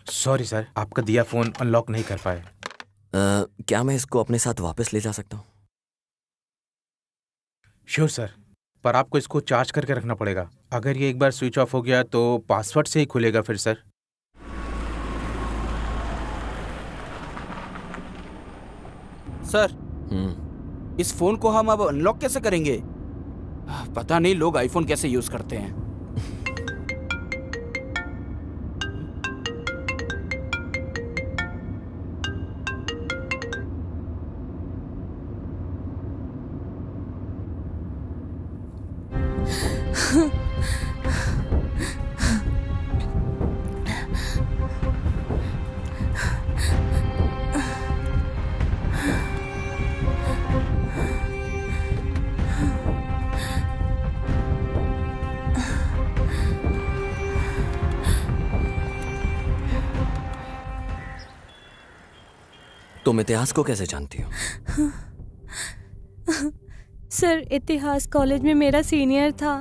सॉरी सर, आपका दिया फोन अनलॉक नहीं कर पाए। क्या मैं इसको अपने साथ वापस ले जा सकता हूँ? श्योर सर, पर आपको इसको चार्ज करके रखना पड़ेगा। अगर ये एक बार स्विच ऑफ हो गया तो पासवर्ड से ही खुलेगा फिर सर। सर इस फोन को हम अब अनलॉक कैसे करेंगे? पता नहीं लोग आईफोन कैसे यूज करते हैं। तुम इतिहास को कैसे जानती हो? सर इतिहास कॉलेज में मेरा सीनियर था।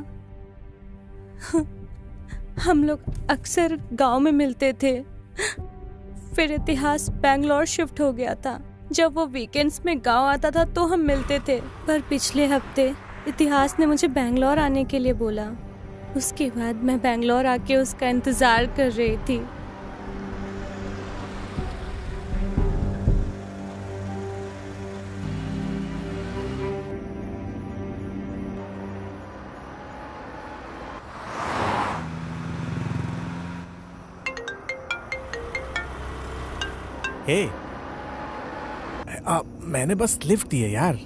हम लोग अक्सर गांव में मिलते थे। फिर इतिहास बैंगलोर शिफ्ट हो गया था। जब वो वीकेंड्स में गांव आता था तो हम मिलते थे, पर पिछले हफ्ते इतिहास ने मुझे बैंगलोर आने के लिए बोला। उसके बाद मैं बैंगलोर आके उसका इंतजार कर रही थी। हे, मैंने बस लिफ्ट दी है यार।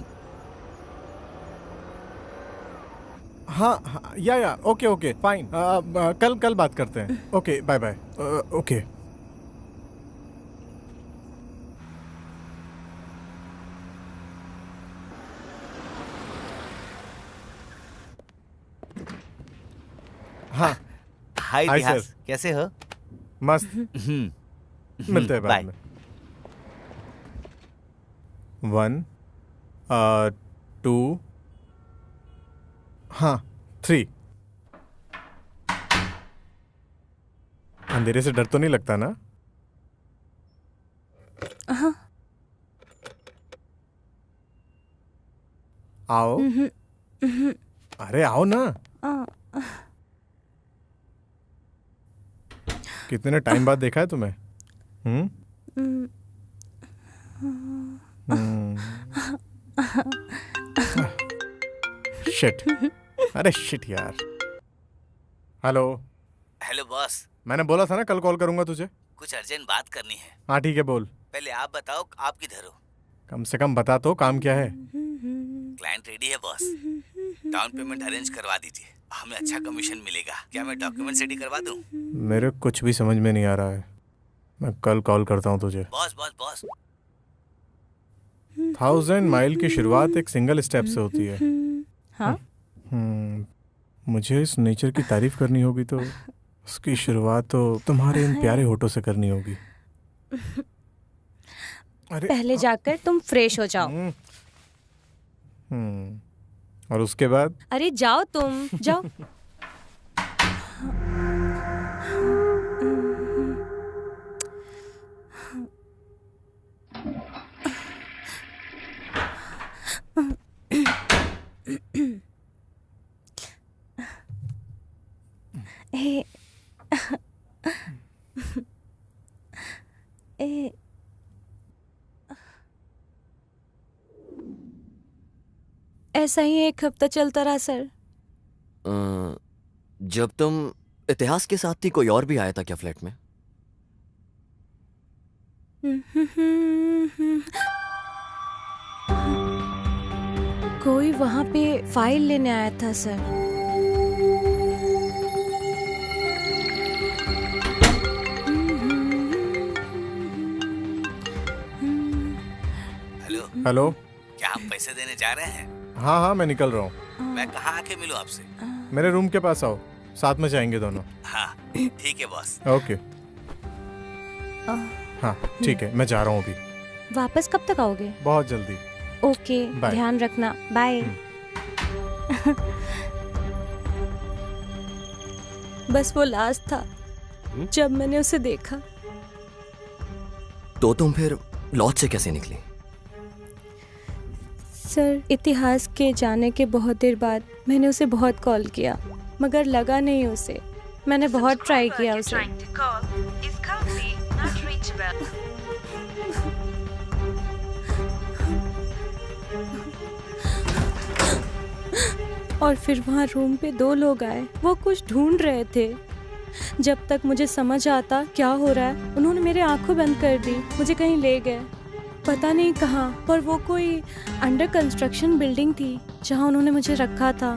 हाँ, या ओके फाइन। कल बात करते हैं। Okay bye bye. ओके। हाँ हाय हाय इतिहास, सर। कैसे हो? मस्त। मिलते हैं बाद में। 1 2 हाँ 3। अंधेरे से डर तो नहीं लगता ना? हाँ। आओ। अरे आओ ना। कितने टाइम बाद देखा है तुम्हें? शिट। अरे शिट यार। हेलो। Hello boss. मैंने बोला था ना कल कॉल करूंगा तुझे। कुछ अर्जेंट बात करनी है। हाँ ठीक है बोल। पहले आप बताओ आप किधर हो? कम से कम बता तो काम क्या है। क्लाइंट रेडी है बॉस। डाउन पेमेंट अरेंज करवा दीजिए, हमें अच्छा कमीशन मिलेगा। क्या मैं डॉक्यूमेंट रेडी करवा दूं? मेरे कुछ भी समझ में नहीं आ रहा है। मैं कल कॉल करता हूँ तुझे। बॉस बॉस बॉस 1000 माइल की शुरुआत एक सिंगल स्टेप से होती है। हाँ? मुझे इस नेचर की तारीफ करनी होगी तो उसकी शुरुआत तो तुम्हारे इन प्यारे होठों से करनी होगी। अरे पहले जाकर तुम फ्रेश हो जाओ। और उसके बाद? अरे जाओ तुम, जाओ। ऐसा ही एक हफ्ता चलता रहा सर। जब तुम इतिहास के साथ थी कोई और भी आया था क्या फ्लैट में? कोई वहां पे फाइल लेने आया था सर। Hello hello. क्या आप पैसे देने जा रहे हैं? हाँ मैं निकल रहा हूँ। मैं कहाँ आके मिलूं आपसे? मेरे रूम के पास आओ, साथ में जाएंगे दोनों। हाँ ठीक है बॉस। ओके। हाँ ठीक है, मैं जा रहा हूँ अभी। वापस कब तक आओगे? बहुत जल्दी। ओके, ध्यान रखना। बाय। बस वो लास्ट था जब मैंने उसे देखा। तो तुम फिर लॉज से कैसे निकली? सर, इतिहास के जाने के बहुत देर बाद मैंने उसे बहुत कॉल किया, मगर लगा नहीं उसे। मैंने बहुत ट्राई किया उसे। और फिर वहाँ रूम पे 2 लोग आए। वो कुछ ढूंढ रहे थे। जब तक मुझे समझ आता क्या हो रहा है, उन्होंने मेरे आंखें बंद कर दी। मुझे कहीं ले गए, पता नहीं कहाँ, पर वो कोई अंडर कंस्ट्रक्शन बिल्डिंग थी जहाँ उन्होंने मुझे रखा था।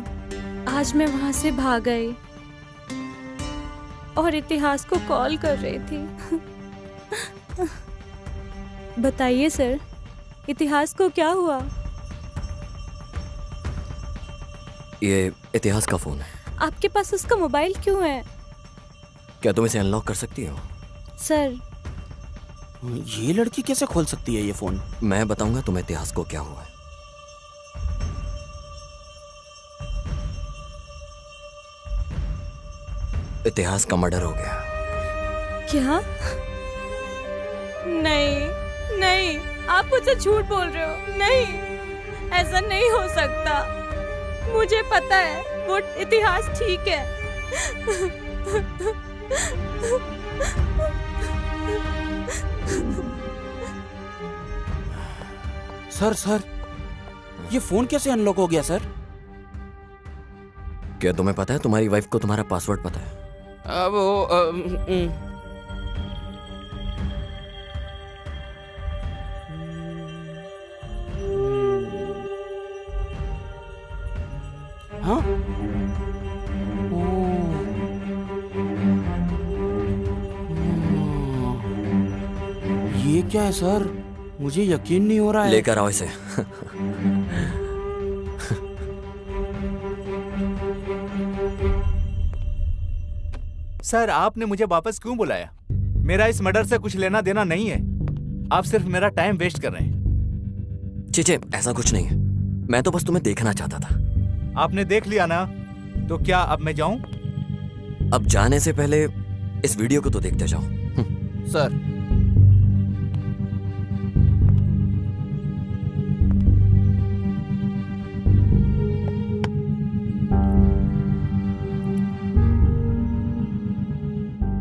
आज मैं वहाँ से भाग गई और इतिहास को कॉल कर रही थी। बताइए सर, इतिहास को क्या हुआ? ये इतिहास का फोन है। आपके पास उसका मोबाइल क्यों है? क्या तुम इसे अनलॉक कर सकती हो? सर, ये लड़की कैसे खोल सकती है ये फोन? मैं बताऊंगा तुम्हें इतिहास को क्या हुआ है। इतिहास का मर्डर हो गया। क्या? नहीं नहीं। आप मुझसे झूठ बोल रहे हो। नहीं, ऐसा नहीं हो सकता। मुझे पता है वो इतिहास ठीक है। सर ये फोन कैसे अनलॉक हो गया सर? क्या तुम्हें पता है तुम्हारी वाइफ को तुम्हारा पासवर्ड पता है? हाँ? ये क्या है सर? मुझे यकीन नहीं हो रहा है। लेकर आओ इसे। सर आपने मुझे वापस क्यों बुलाया? मेरा इस मर्डर से कुछ लेना देना नहीं है। आप सिर्फ मेरा टाइम वेस्ट कर रहे हैं। चीचे, ऐसा कुछ नहीं है। मैं तो बस तुम्हें देखना चाहता था। आपने देख लिया ना, तो क्या अब मैं जाऊं? अब जाने से पहले इस वीडियो को तो देखते जाओ। सर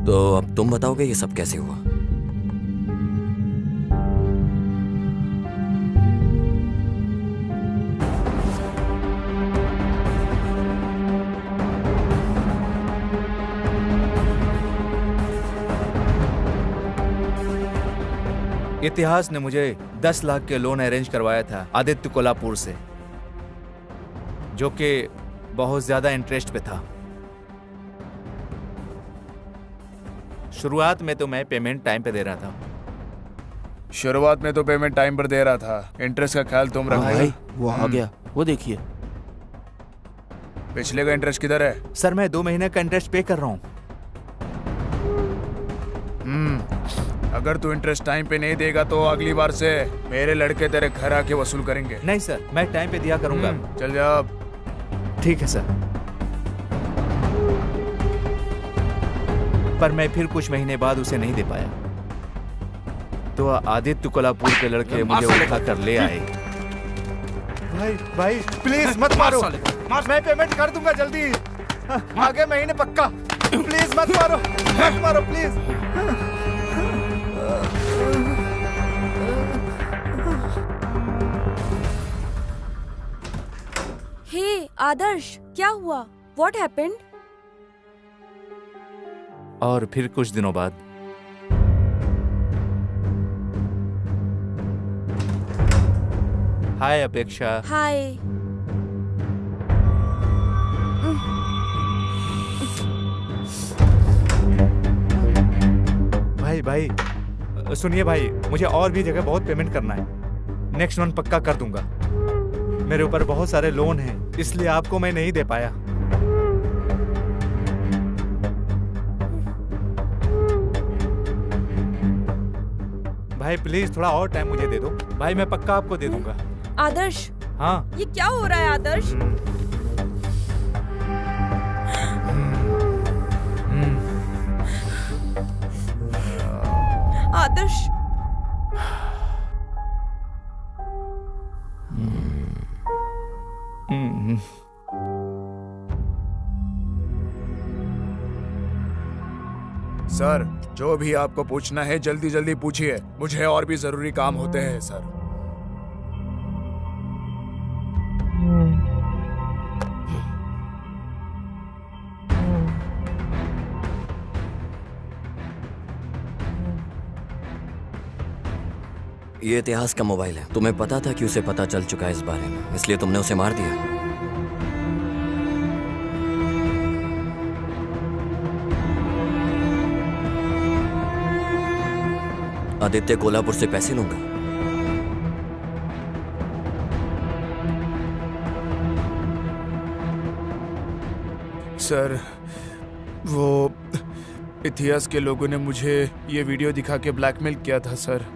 तो अब तुम बताओगे ये सब कैसे हुआ? इतिहास ने मुझे 10 लाख के लोन अरेंज करवाया था आदित्य कोल्हापुर से, जो कि बहुत ज्यादा इंटरेस्ट पे था। शुरुआत में तो मैं पेमेंट टाइम पे दे रहा था। शुरुआत में तो पेमेंट टाइम पर दे रहा था, इंटरेस्ट का ख्याल तुम रखो। भाई वो आ गया, वो देखिए। पिछले का इंटरेस्ट किधर है? सर मैं 2 महीने का इंटरेस्ट पे कर रहा हूँ। अगर तू इंटरेस्ट टाइम पे नहीं देगा तो अगली बार से मेरे लड़के तेरे घर आके वसूल करेंगे। नहीं सर, मैं टाइम पे दिया करूंगा। चल जा। ठीक है सर। पर मैं फिर कुछ महीने बाद उसे नहीं दे पाया, तो आदित्य कोल्हापुर के लड़के मुझे उठा कर ले आए। भाई प्लीज मत मारो, मैं पेमेंट कर दूंगा जल्दी, आगे महीने पक्का। प्लीज मत मारो प्लीज। हे आदर्श, क्या हुआ? What happened? और फिर कुछ दिनों बाद हाय अपेक्षा। हाय। भाई सुनिए भाई, मुझे और भी जगह बहुत पेमेंट करना है। नेक्स्ट मंथ पक्का कर दूंगा। मेरे ऊपर बहुत सारे लोन हैं, इसलिए आपको मैं नहीं दे पाया। भाई प्लीज थोड़ा और टाइम मुझे दे दो भाई, मैं पक्का आपको दे दूंगा। आदर्श, हाँ ये क्या हो रहा है आदर्श? आदर्श, सर जो भी आपको पूछना है जल्दी जल्दी पूछिए, मुझे और भी जरूरी काम होते हैं सर। ये इतिहास का मोबाइल है। तुम्हें पता था कि उसे पता चल चुका है इस बारे में, इसलिए तुमने उसे मार दिया। आदित्य कोल्हापुर से पैसे लूंगा। सर वो इतिहास के लोगों ने मुझे ये वीडियो दिखा के ब्लैकमेल किया था सर।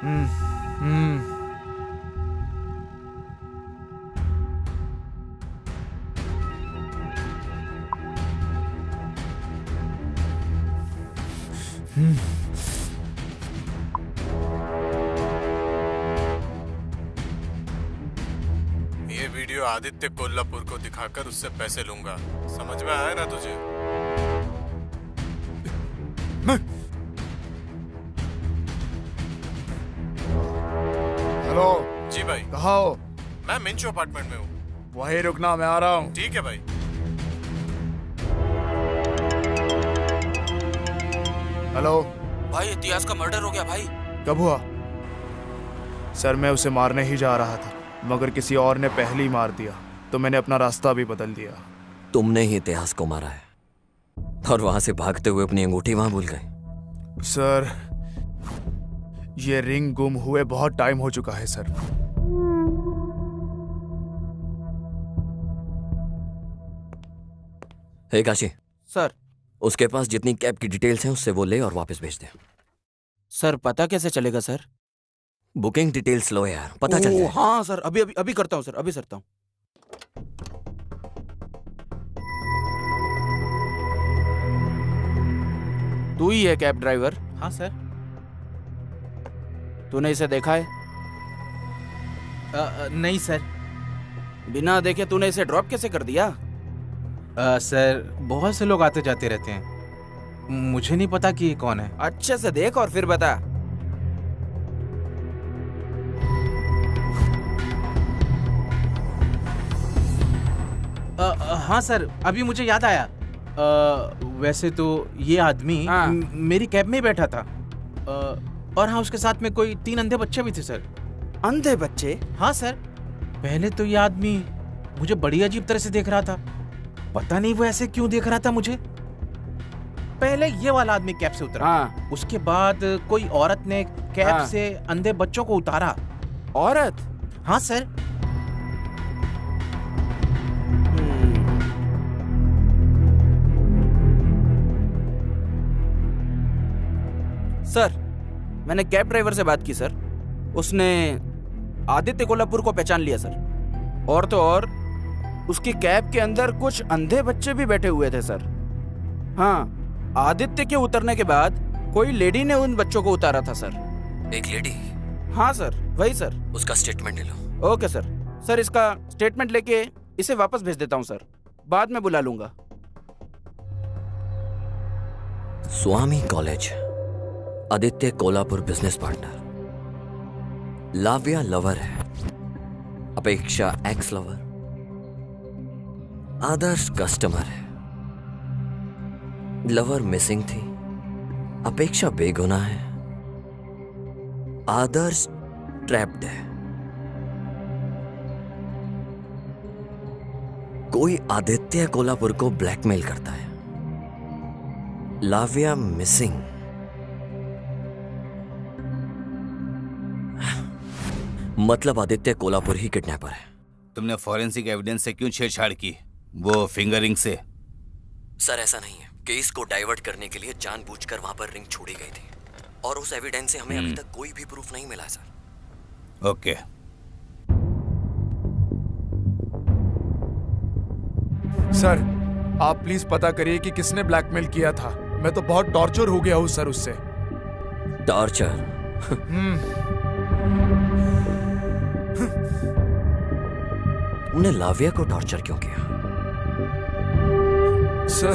ये वीडियो आदित्य कोल्हापुर को दिखाकर उससे पैसे लूंगा, समझ में आया ना तुझे? हेलो जी भाई। कहाँ हो? मैं मिंचो अपार्टमेंट में हूँ। वहीं रुकना, मैं आ रहा हूँ। ठीक है भाई। हेलो भाई इतिहास का मर्डर हो गया भाई। कब हुआ? सर मैं उसे मारने ही जा रहा था, मगर किसी और ने पहले ही मार दिया, तो मैंने अपना रास्ता भी बदल दिया। तुमने ही इतिहास को मारा है और वहां से भागते हुए अपनी अंगूठी वहां भूल गए। सर ये रिंग गुम हुए बहुत टाइम हो चुका है सर। हे काशी। सर। उसके पास जितनी कैब की डिटेल्स हैं उससे वो ले और वापस भेज दे। सर पता कैसे चलेगा सर? बुकिंग डिटेल्स लो यार, पता चल जाए। हाँ सर, अभी अभी अभी करता हूँ सर, अभी करता हूँ। तू ही है कैब ड्राइवर? हाँ सर। तूने इसे देखा है? नहीं सर। बिना देखे तूने इसे ड्रॉप कैसे कर दिया? सर बहुत से लोग आते जाते रहते हैं, मुझे नहीं पता कि ये कौन है। अच्छे से देख और फिर बता। हाँ सर, अभी मुझे याद आया। वैसे तो ये आदमी मेरी कैब में ही बैठा था, और हाँ उसके साथ में कोई 3 अंधे बच्चे भी थे सर। अंधे बच्चे? हाँ सर। पहले तो ये आदमी मुझे बड़ी अजीब तरह से देख रहा था, पता नहीं वो ऐसे क्यों देख रहा था मुझे। पहले ये वाला आदमी कैब से उतरा। हाँ। उसके बाद कोई औरत ने कैब से अंधे बच्चों को उतारा। औरत? हाँ सर। सर मैंने कैब ड्राइवर से बात की सर, उसने आदित्य कोल्हापुर को पहचान लिया सर। और तो और उसकी कैब के अंदर कुछ अंधे बच्चे भी बैठे हुए थे सर। हाँ, आदित्य के उतरने के बाद कोई लेडी ने उन बच्चों को उतारा था सर। एक लेडी? हाँ सर, वही सर। उसका स्टेटमेंट ले लो। Okay sir. सर इसका स्टेटमेंट लेके इसे वापस भेज देता हूँ सर, बाद में बुला लूंगा। Swami college, Aditya Kolhapur business partner, Lavya lover है, Apeksha ex lover, Adarsh customer है, लवर मिसिंग थी, अपेक्षा बेगुनाह है, आदर्श ट्रैप्ड है। कोई आदित्य कोल्हापुर को ब्लैकमेल करता है, लाव्या मिसिंग। मतलब आदित्य कोल्हापुर ही किडनैपर है। तुमने फॉरेंसिक एविडेंस से क्यों छेड़छाड़ की? वो फिंगरिंग से? सर ऐसा नहीं है, केस को डाइवर्ट करने के लिए जानबूझकर वहां पर रिंग छोड़ी गई थी, और उस एविडेंस से हमें अभी तक कोई भी प्रूफ नहीं मिला सर। ओके। सर आप प्लीज पता करिए कि किसने ब्लैकमेल किया था। मैं तो बहुत टॉर्चर हो गया हूँ सर उससे। टॉर्चर? तुमने लाव्या को टॉर्चर क्यों किया? सर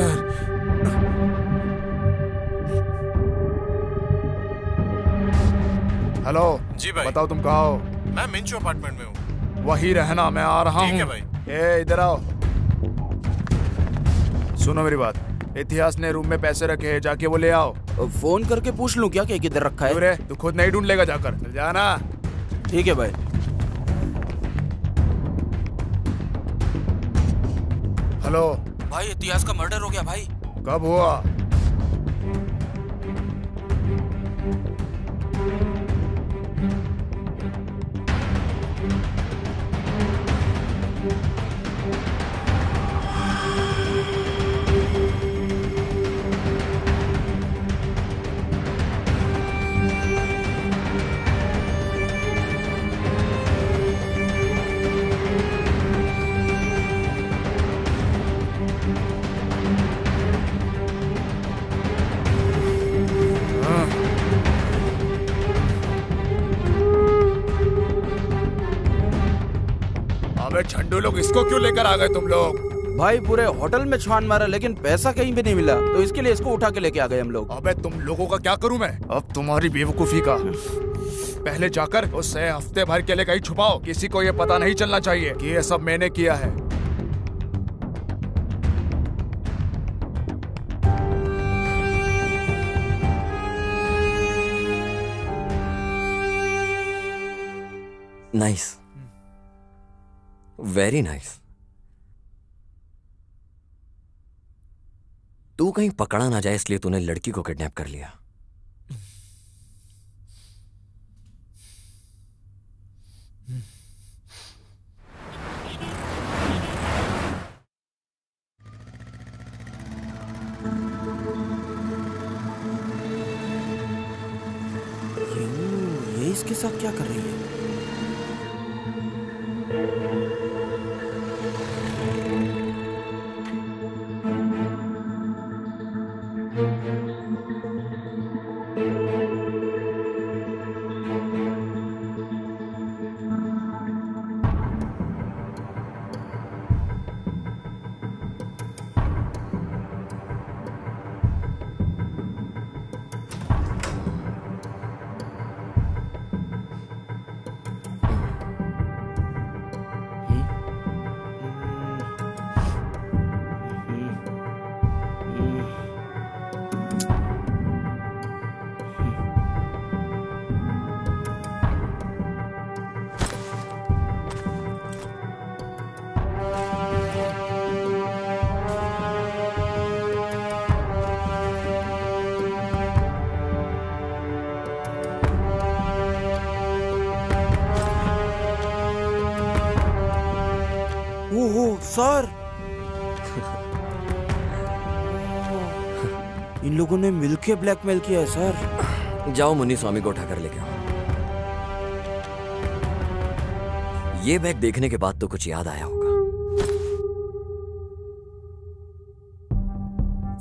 हेलो जी भाई। बताओ तुम कहाँ हो? मैं मिंचो अपार्टमेंट में हूँ। वही रहना, मैं आ रहा हूँ। ठीक है भाई। ए इधर आओ, सुनो मेरी बात। इतिहास ने रूम में पैसे रखे हैं, जाके वो ले आओ। फोन करके पूछ लूं क्या कि किधर रखा है? अरे तू खुद नहीं ढूंढ लेगा, जाकर चल जाना। ठीक है भाई। हेलो भाई इतिहास का मर्डर हो गया भाई। कब हुआ? अबे झंडू लोग, इसको क्यों लेकर आ गए तुम लोग? भाई पूरे होटल में छान मारा लेकिन पैसा कहीं भी नहीं मिला, तो इसके लिए इसको उठा के लेके आ गए हम लोग। अबे तुम लोगों का क्या करूं मैं? अब तुम्हारी बेवकूफी का। पहले जाकर उसे हफ्ते भर के लिए कहीं छुपाओ, किसी को ये पता नहीं चलना चाहिए कि ये सब मैंने किया है। Nice, very nice. तू कहीं पकड़ा ना जाए इसलिए तूने लड़की को किडनैप कर लिया। ये इसके साथ क्या कर रही है? ओहो सर, इन लोगों ने मिलके ब्लैकमेल किया है सर। जाओ मुन्नी स्वामी को उठाकर लेके आओ। ये बैग देखने के बाद तो कुछ याद आया होगा।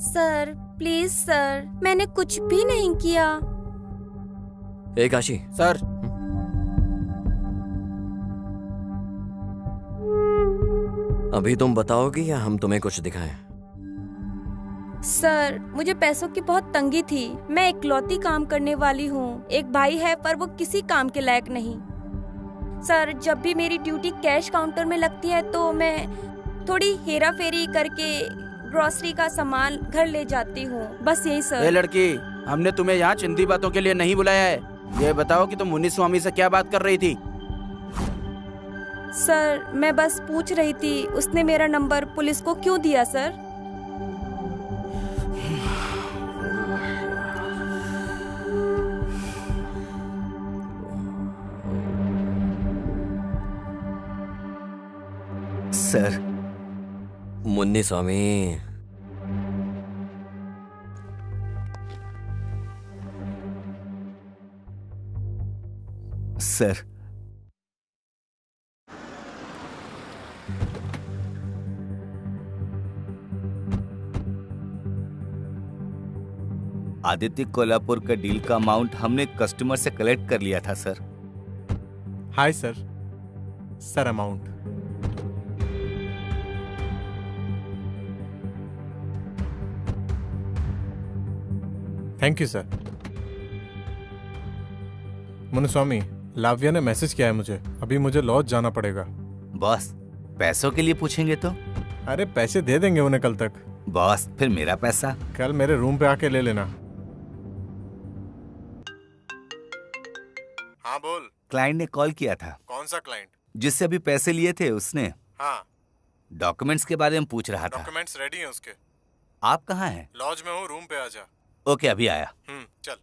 सर प्लीज सर, मैंने कुछ भी नहीं किया। ए काशी। सर अभी तुम बताओगी या हम तुम्हें कुछ दिखाएं? सर मुझे पैसों की बहुत तंगी थी। मैं इकलौती काम करने वाली हूँ। एक भाई है पर वो किसी काम के लायक नहीं। सर जब भी मेरी ड्यूटी कैश काउंटर में लगती है तो मैं थोड़ी हेरा फेरी करके ग्रोसरी का सामान घर ले जाती हूँ, बस यही सर। ए लड़की, हमने तुम्हें यहाँ चिंदी बातों के लिए नहीं बुलाया है। ये बताओ कि तुम मुन्नी स्वामी से क्या बात कर रही थी? सर मैं बस पूछ रही थी उसने मेरा नंबर पुलिस को क्यों दिया सर? सर मुन्नी स्वामी, सर आदित्य कोल्हापुर का डील का अमाउंट हमने कस्टमर से कलेक्ट कर लिया था sir. Hi sir. Sir amount thank you sir. Munnuswamy, Lavya ने मैसेज किया है मुझे, अभी मुझे लॉज जाना पड़ेगा। बॉस पैसों के लिए पूछेंगे तो? अरे पैसे दे देंगे उन्हें कल तक। बॉस फिर मेरा पैसा? कल मेरे रूम पे आके ले लेना। हाँ बोल। क्लाइंट ने कॉल किया था। कौन सा क्लाइंट? जिससे अभी पैसे लिए थे उसने। हाँ। डॉक्यूमेंट्स के बारे में पूछ रहा था। डॉक्यूमेंट्स रेडी हैं उसके। आप कहाँ हैं? लॉज में हूँ, रूम पे आ जा। ओके अभी आया। चल।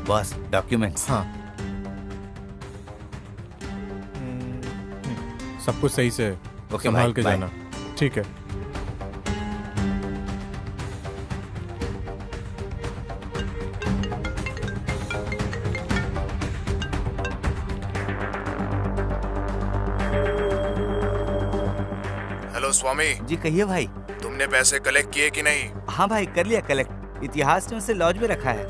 Boss documents. हाँ सब कुछ सही से संभाल के जाना। ठीक है। हेलो स्वामी जी कहिए भाई। तुम तुमने पैसे कलेक्ट किए कि नहीं? हाँ भाई, कर लिया कलेक्ट। इतिहास ने उसे लॉज में रखा है।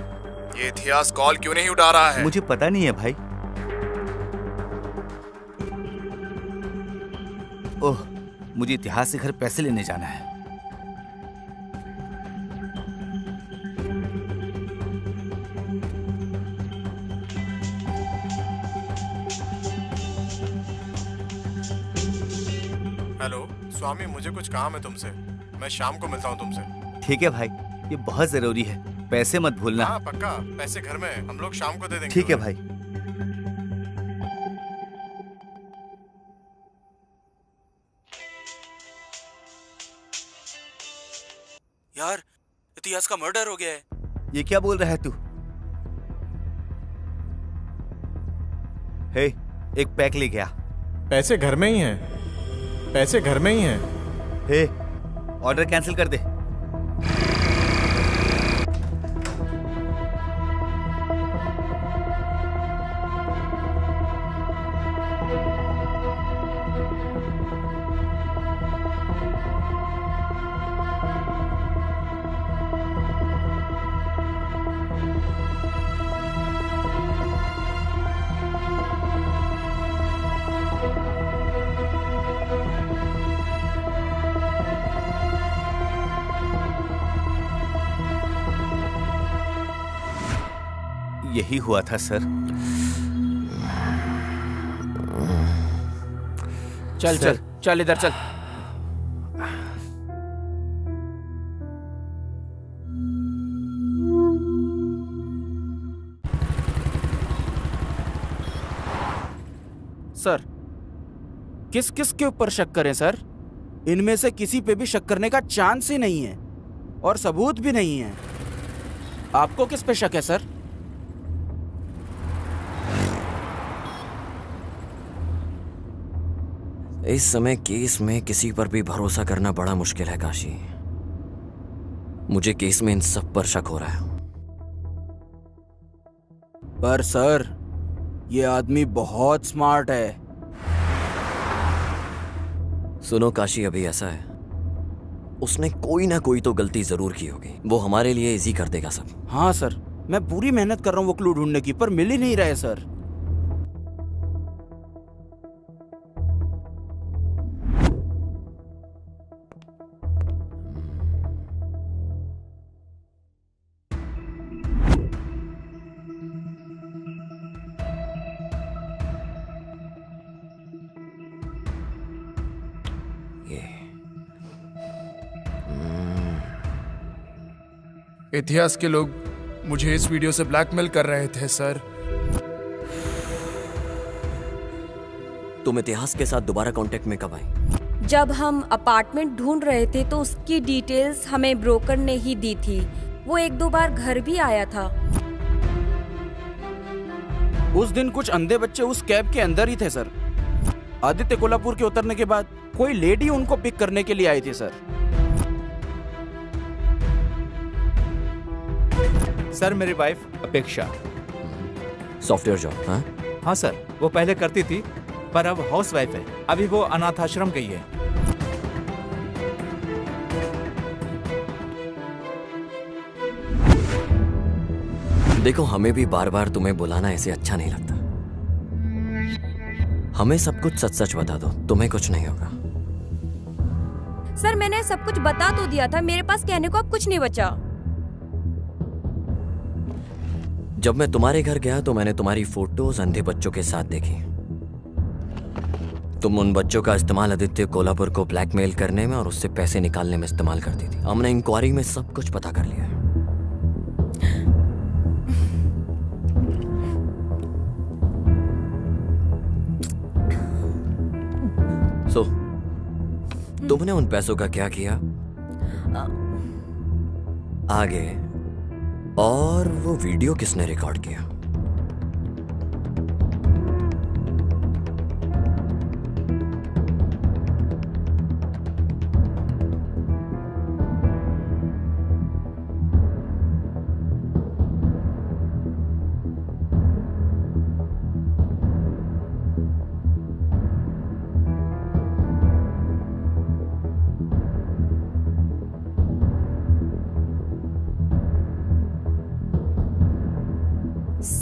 ये इतिहास कॉल क्यों नहीं उठा रहा है? मुझे पता नहीं है भाई। ओह, मुझे इतिहास से घर पैसे लेने जाना है। हेलो स्वामी, मुझे कुछ काम है तुमसे। मैं शाम को मिलता हूँ तुमसे। ठीक है भाई, ये बहुत जरूरी है। पैसे मत भूलना। हाँ पक्का, पैसे घर में हम लोग शाम को दे देंगे। ठीक है भाई। यार, इतिहास का मर्डर हो गया है। ये क्या बोल रहा है तू? हे, एक पैक ले गया। पैसे घर में ही हैं। पैसे घर में ही हैं। हे, ऑर्डर कैंसिल कर दे। यही हुआ था सर। चल चल चल, इधर चल। सर, किस किस के ऊपर शक करें सर? इनमें से किसी पे भी शक करने का चांस ही नहीं है और सबूत भी नहीं है। आपको किस पे शक है सर? इस समय केस में किसी पर भी भरोसा करना बड़ा मुश्किल है काशी। मुझे केस में इन सब पर शक हो रहा है। पर सर, ये आदमी बहुत स्मार्ट है। सुनो काशी, अभी ऐसा है, उसने कोई ना कोई तो गलती जरूर की होगी। वो हमारे लिए इजी कर देगा सब। हाँ सर, मैं पूरी मेहनत कर रहा हूँ वो क्लू ढूंढने की, पर मिल ही नहीं रहा है सर। इतिहास के लोग मुझे इस वीडियो से ब्लैकमेल कर रहे थे सर। तुम इतिहास के साथ दोबारा कांटेक्ट में कब आई? जब हम अपार्टमेंट ढूंढ रहे थे तो उसकी डिटेल्स हमें ब्रोकर ने ही दी थी। वो एक दो बार घर भी आया था। उस दिन कुछ अंधे बच्चे उस कैब के अंदर ही थे सर। आदित्य कोल्हापुर के उतरने के बाद कोई लेडी उनको पिक करने के लिए आई थी सर। सर, मेरी वाइफ अपेक्षा। Software job? हाँ हाँ सर, वो पहले करती थी पर अब हाउस वाइफ है। अभी वो अनाथ आश्रम गई है। देखो, हमें भी बार बार तुम्हें बुलाना ऐसे अच्छा नहीं लगता। हमें सब कुछ सच सच बता दो, तुम्हें कुछ नहीं होगा। सर, मैंने सब कुछ बता तो दिया था। मेरे पास कहने को अब कुछ नहीं बचा। जब मैं तुम्हारे घर गया तो मैंने तुम्हारी फोटोज अंधे बच्चों के साथ देखी। तुम उन बच्चों का इस्तेमाल आदित्य कोल्हापुर को ब्लैकमेल करने में और उससे पैसे निकालने में इस्तेमाल करती थी। हमने इंक्वायरी में सब कुछ पता कर लिया है। सो तुमने उन पैसों का क्या किया आगे, और वो वीडियो किसने रिकॉर्ड किया?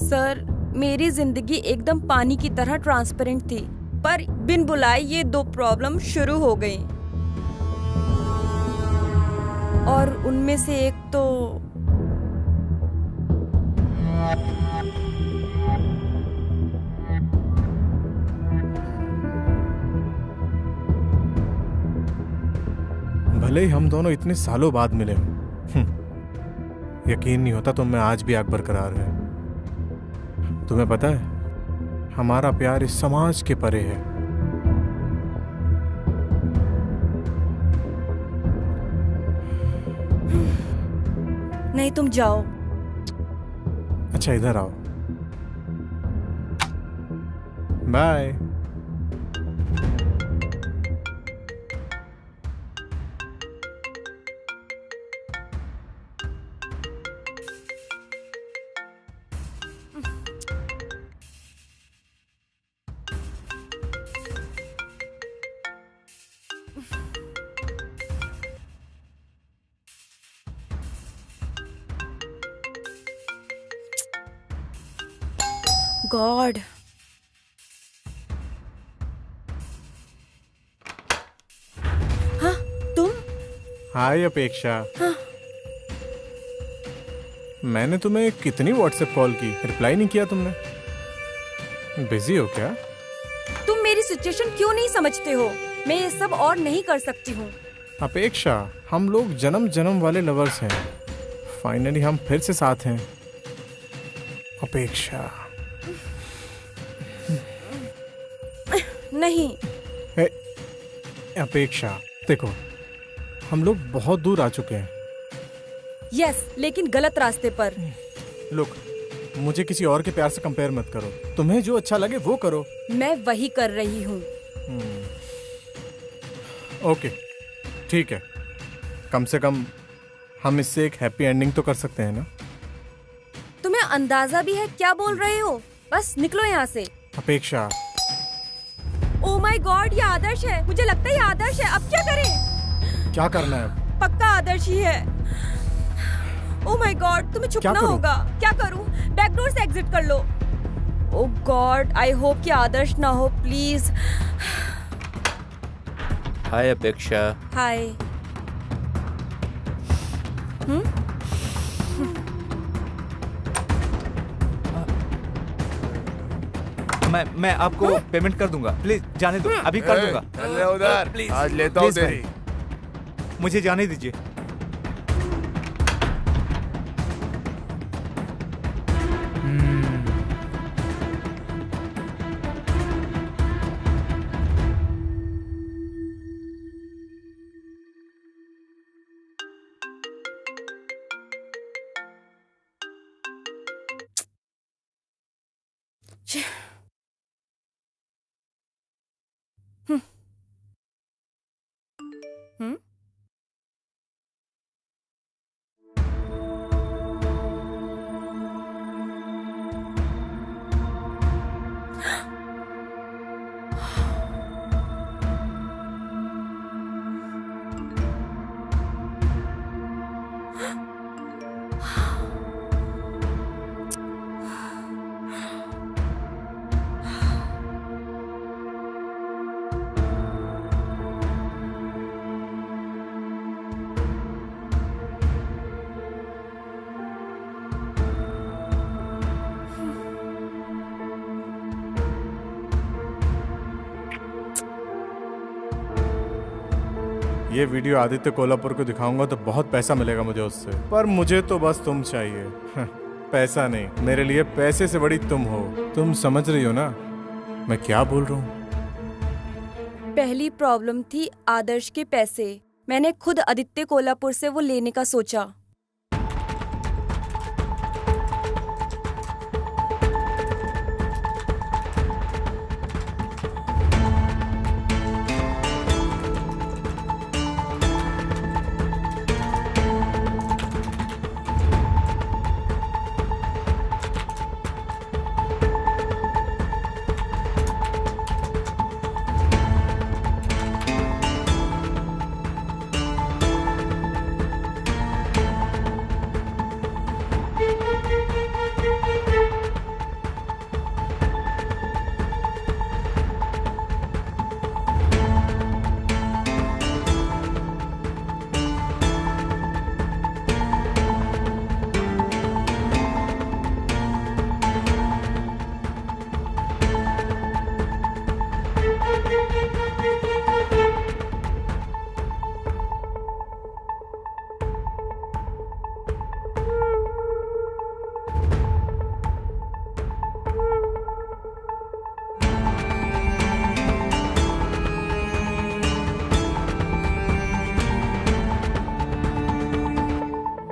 सर, मेरी जिंदगी एकदम पानी की तरह ट्रांसपेरेंट थी, पर बिन बुलाए ये 2 प्रॉब्लम शुरू हो गई। और उनमें से एक तो भले ही हम दोनों इतने सालों बाद मिले हों, यकीन नहीं होता तो मैं आज भी आग बरकरार है। तुम्हें पता है, हमारा प्यार इस समाज के परे है। नहीं, तुम जाओ। अच्छा, इधर आओ। बाय। गॉड। हाँ, तुम? हाय अपेक्षा। हाँ। मैंने तुम्हें कितनी व्हाट्सएप कॉल की, रिप्लाई नहीं किया तुमने। बिजी हो क्या? तुम मेरी सिचुएशन क्यों नहीं समझते हो? मैं ये सब और नहीं कर सकती हूँ। अपेक्षा, हम लोग जन्म जन्म वाले लवर्स हैं। फाइनली हम फिर से साथ हैं। अपेक्षा। नहीं। अपेक्षा, देखो, हम लोग बहुत दूर आ चुके हैं। यस, लेकिन गलत रास्ते पर। लुक, मुझे किसी और के प्यार से कंपेयर मत करो। तुम्हें जो अच्छा लगे वो करो। मैं वही कर रही हूँ। ओके, ठीक है। कम से कम हम इससे एक हैप्पी एंडिंग तो कर सकते हैं ना? तुम्हें अंदाजा भी है क्या बोल रहे हो? बस निकलो यहाँ से। अपेक्षा। ओह माय गॉड, ये आदर्श है। मुझे लगता है ये आदर्श है। अब क्या करें? क्या करना है? पक्का आदर्श ही है। ओह माय गॉड, तुम्हें छुपना होगा। क्या करूं? बैकडोर से एग्जिट कर लो। ओह गॉड, आई होप कि आदर्श ना हो, प्लीज। हाय अपेक्षा। हाय। मैं आपको पेमेंट कर दूंगा। प्लीज जाने दो, अभी कर दूंगा। चल उधर, प्लीज आज लेता हूँ तेरी। मुझे जाने दीजिए। ये वीडियो आदित्य कोल्हापुर को दिखाऊंगा तो बहुत पैसा मिलेगा मुझे उससे, पर मुझे तो बस तुम चाहिए। पैसा नहीं, मेरे लिए पैसे से बड़ी तुम हो। तुम समझ रही हो ना मैं क्या बोल रहा हूँ? पहली प्रॉब्लम थी आदर्श के पैसे। मैंने खुद आदित्य कोल्हापुर से वो लेने का सोचा।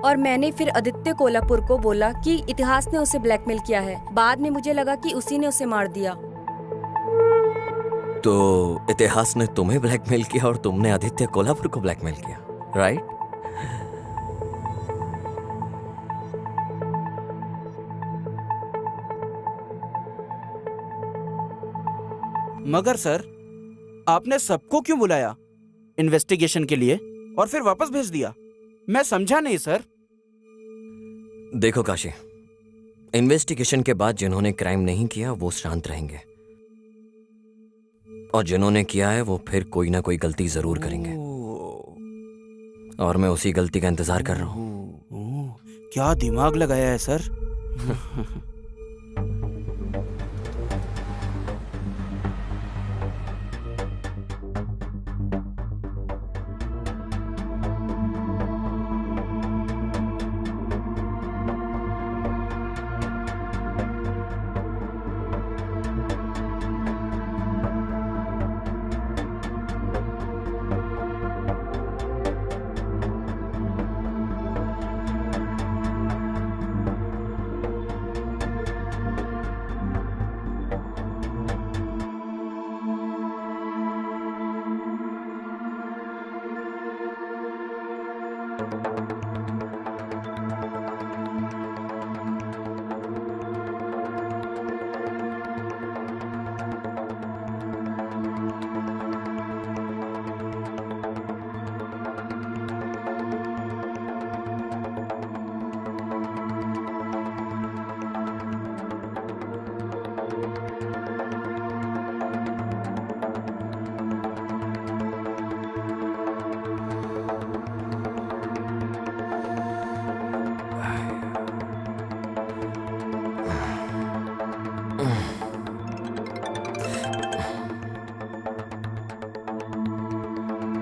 और मैंने फिर आदित्य कोल्हापुर को बोला कि इतिहास ने उसे ब्लैकमेल किया है। बाद में मुझे लगा कि उसी ने उसे मार दिया। तो इतिहास ने तुम्हें ब्लैकमेल किया और तुमने आदित्य कोल्हापुर को ब्लैकमेल किया, राइट? मगर सर, आपने सबको क्यों बुलाया इन्वेस्टिगेशन के लिए और फिर वापस भेज दिया? मैं समझा नहीं सर। देखो काशी, इन्वेस्टिगेशन के बाद जिन्होंने क्राइम नहीं किया वो शांत रहेंगे, और जिन्होंने किया है वो फिर कोई ना कोई गलती जरूर करेंगे, और मैं उसी गलती का इंतजार कर रहा हूं। क्या दिमाग लगाया है सर।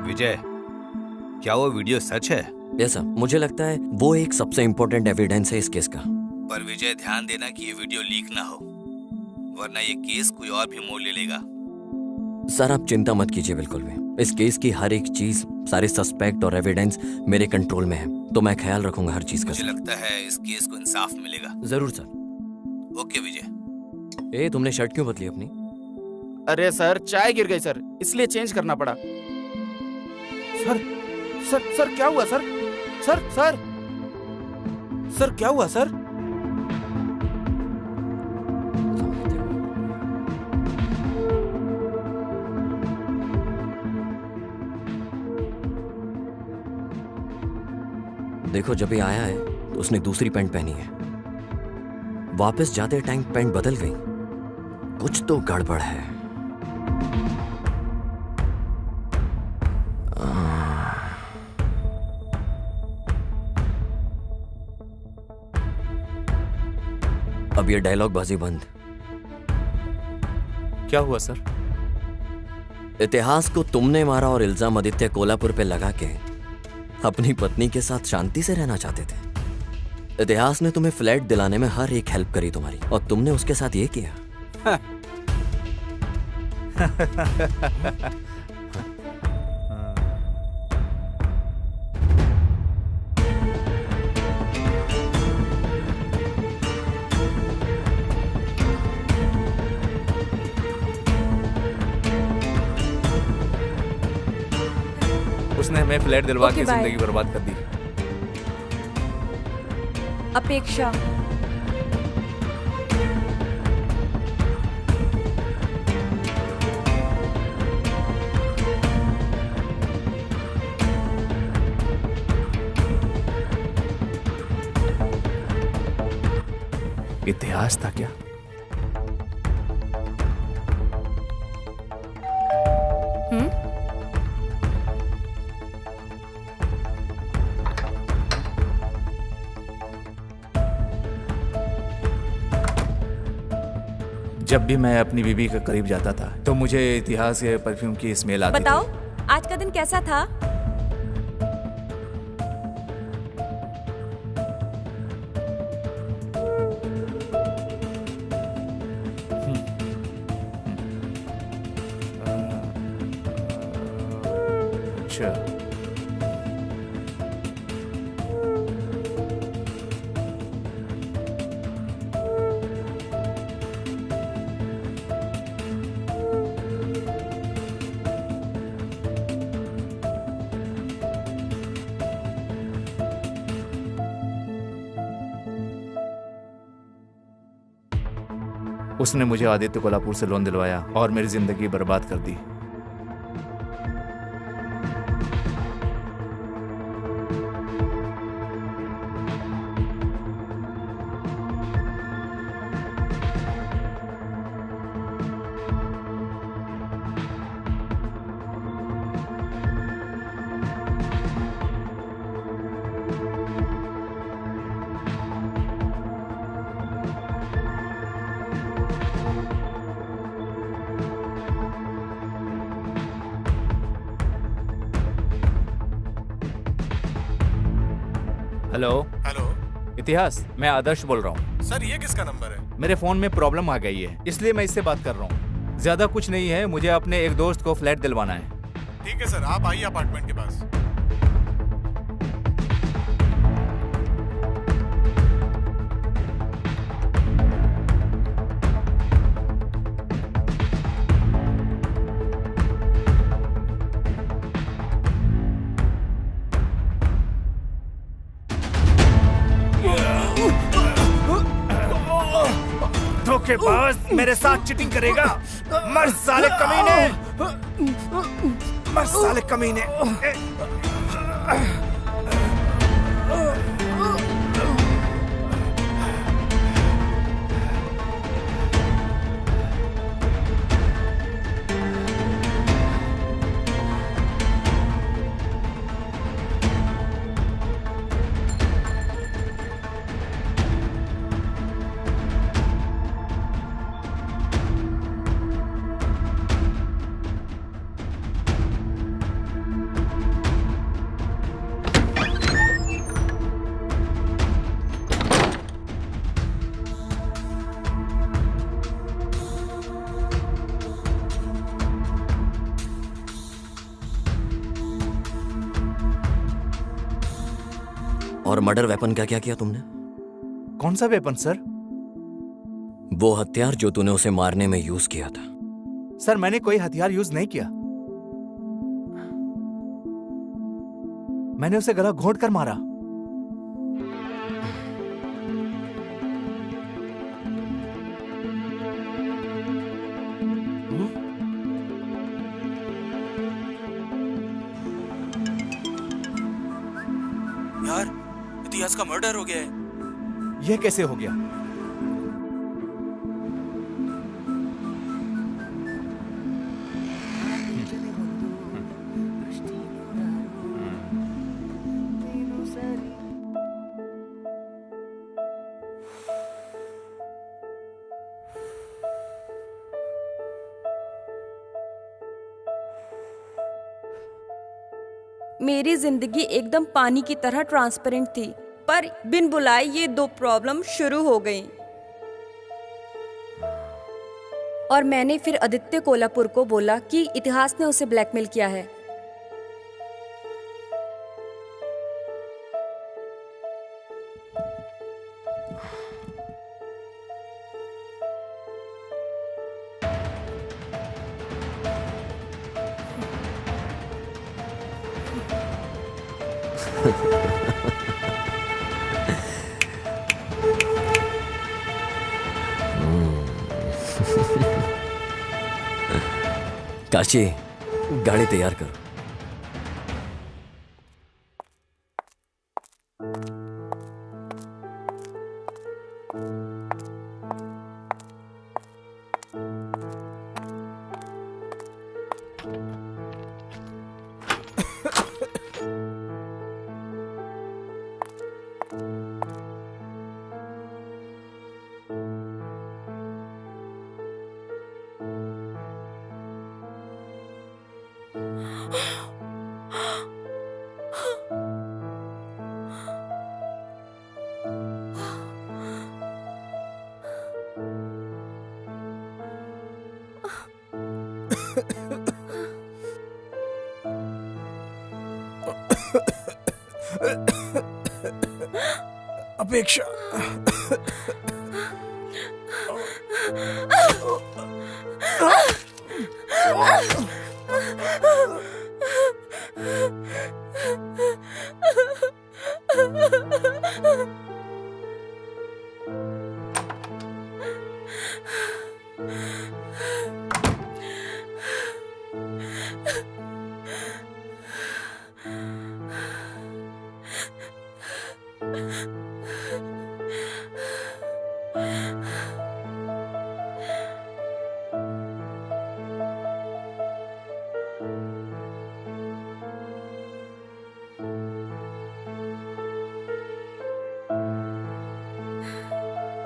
विजय, क्या वो वीडियो सच है? यस सर, मुझे लगता है वो एक सबसे इम्पोर्टेंट एविडेंस है इस केस का। पर विजय, ध्यान देना कि ये वीडियो लीक ना हो, वरना ये केस कोई और भी मोड़ ले लेगा। सर आप चिंता मत कीजिए बिल्कुल भी। इस केस की हर एक चीज, सारे सस्पेक्ट और एविडेंस मेरे कंट्रोल में है, तो मैं ख्याल रखूंगा हर चीज का। मुझे लगता है इस केस को इंसाफ मिलेगा। जरूर सर। ओके विजय। तुमने शर्ट क्यों बदली अपनी? अरे सर, चाय गिर गई सर, इसलिए चेंज करना पड़ा। सर सर सर क्या हुआ सर? सर सर सर क्या हुआ सर? देखो, जब ये आया है तो उसने दूसरी पैंट पहनी है। वापस जाते टाइम पैंट बदल गई। कुछ तो गड़बड़ है। अब ये डायलॉग बाजी बंद। क्या हुआ सर? इतिहास को तुमने मारा और इल्जाम आदित्य कोल्हापुर पे लगा के अपनी पत्नी के साथ शांति से रहना चाहते थे। इतिहास ने तुम्हें फ्लैट दिलाने में हर एक हेल्प करी तुम्हारी, और तुमने उसके साथ ये किया। उसने हमें फ्लैट दिलवा Okay, के bye. जिंदगी बर्बाद कर दी। अपेक्षा, इतिहास था क्या? जब भी मैं अपनी बीवी के करीब जाता था तो मुझे इतिहास के परफ्यूम की स्मेल आती बताओ आज का दिन कैसा था? थी। अच्छा, उसने मुझे आदित्य कोल्हापुर से लोन दिलवाया और मेरी जिंदगी बर्बाद कर दी। Hello hello. इतिहास, मैं आदर्श बोल रहा हूँ। सर ये किसका नंबर है? मेरे फोन में प्रॉब्लम आ गई है, इसलिए मैं इससे बात कर रहा हूँ। ज्यादा कुछ नहीं है, मुझे अपने एक दोस्त को फ्लैट दिलवाना है। ठीक है सर, आप आइए अपार्टमेंट के पास। धोखेबाज, मेरे साथ चीटिंग करेगा? मर साले कमीने, मर साले कमीने। और मर्डर वेपन का क्या किया तुमने? कौन सा वेपन सर? वो हथियार जो तूने उसे मारने में यूज किया था। सर मैंने कोई हथियार यूज नहीं किया, मैंने उसे गला घोंट कर मारा। यार, इतिहास का मर्डर हो गया है। यह कैसे हो गया? मेरी जिंदगी एकदम पानी की तरह ट्रांसपेरेंट थी, पर बिन बुलाए ये दो प्रॉब्लम शुरू हो गई। और मैंने फिर आदित्य कोल्हापुर को बोला कि इतिहास ने उसे ब्लैकमेल किया है। काशी, गाड़ी तैयार करो। अपेक्षा,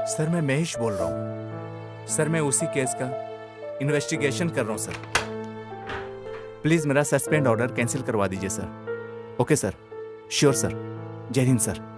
सर मैं महेश बोल रहा हूँ। सर मैं उसी केस का इन्वेस्टिगेशन कर रहा हूँ सर। प्लीज मेरा सस्पेंड ऑर्डर कैंसिल करवा दीजिए sir. Okay sir, sure sir. जय हिंद सर।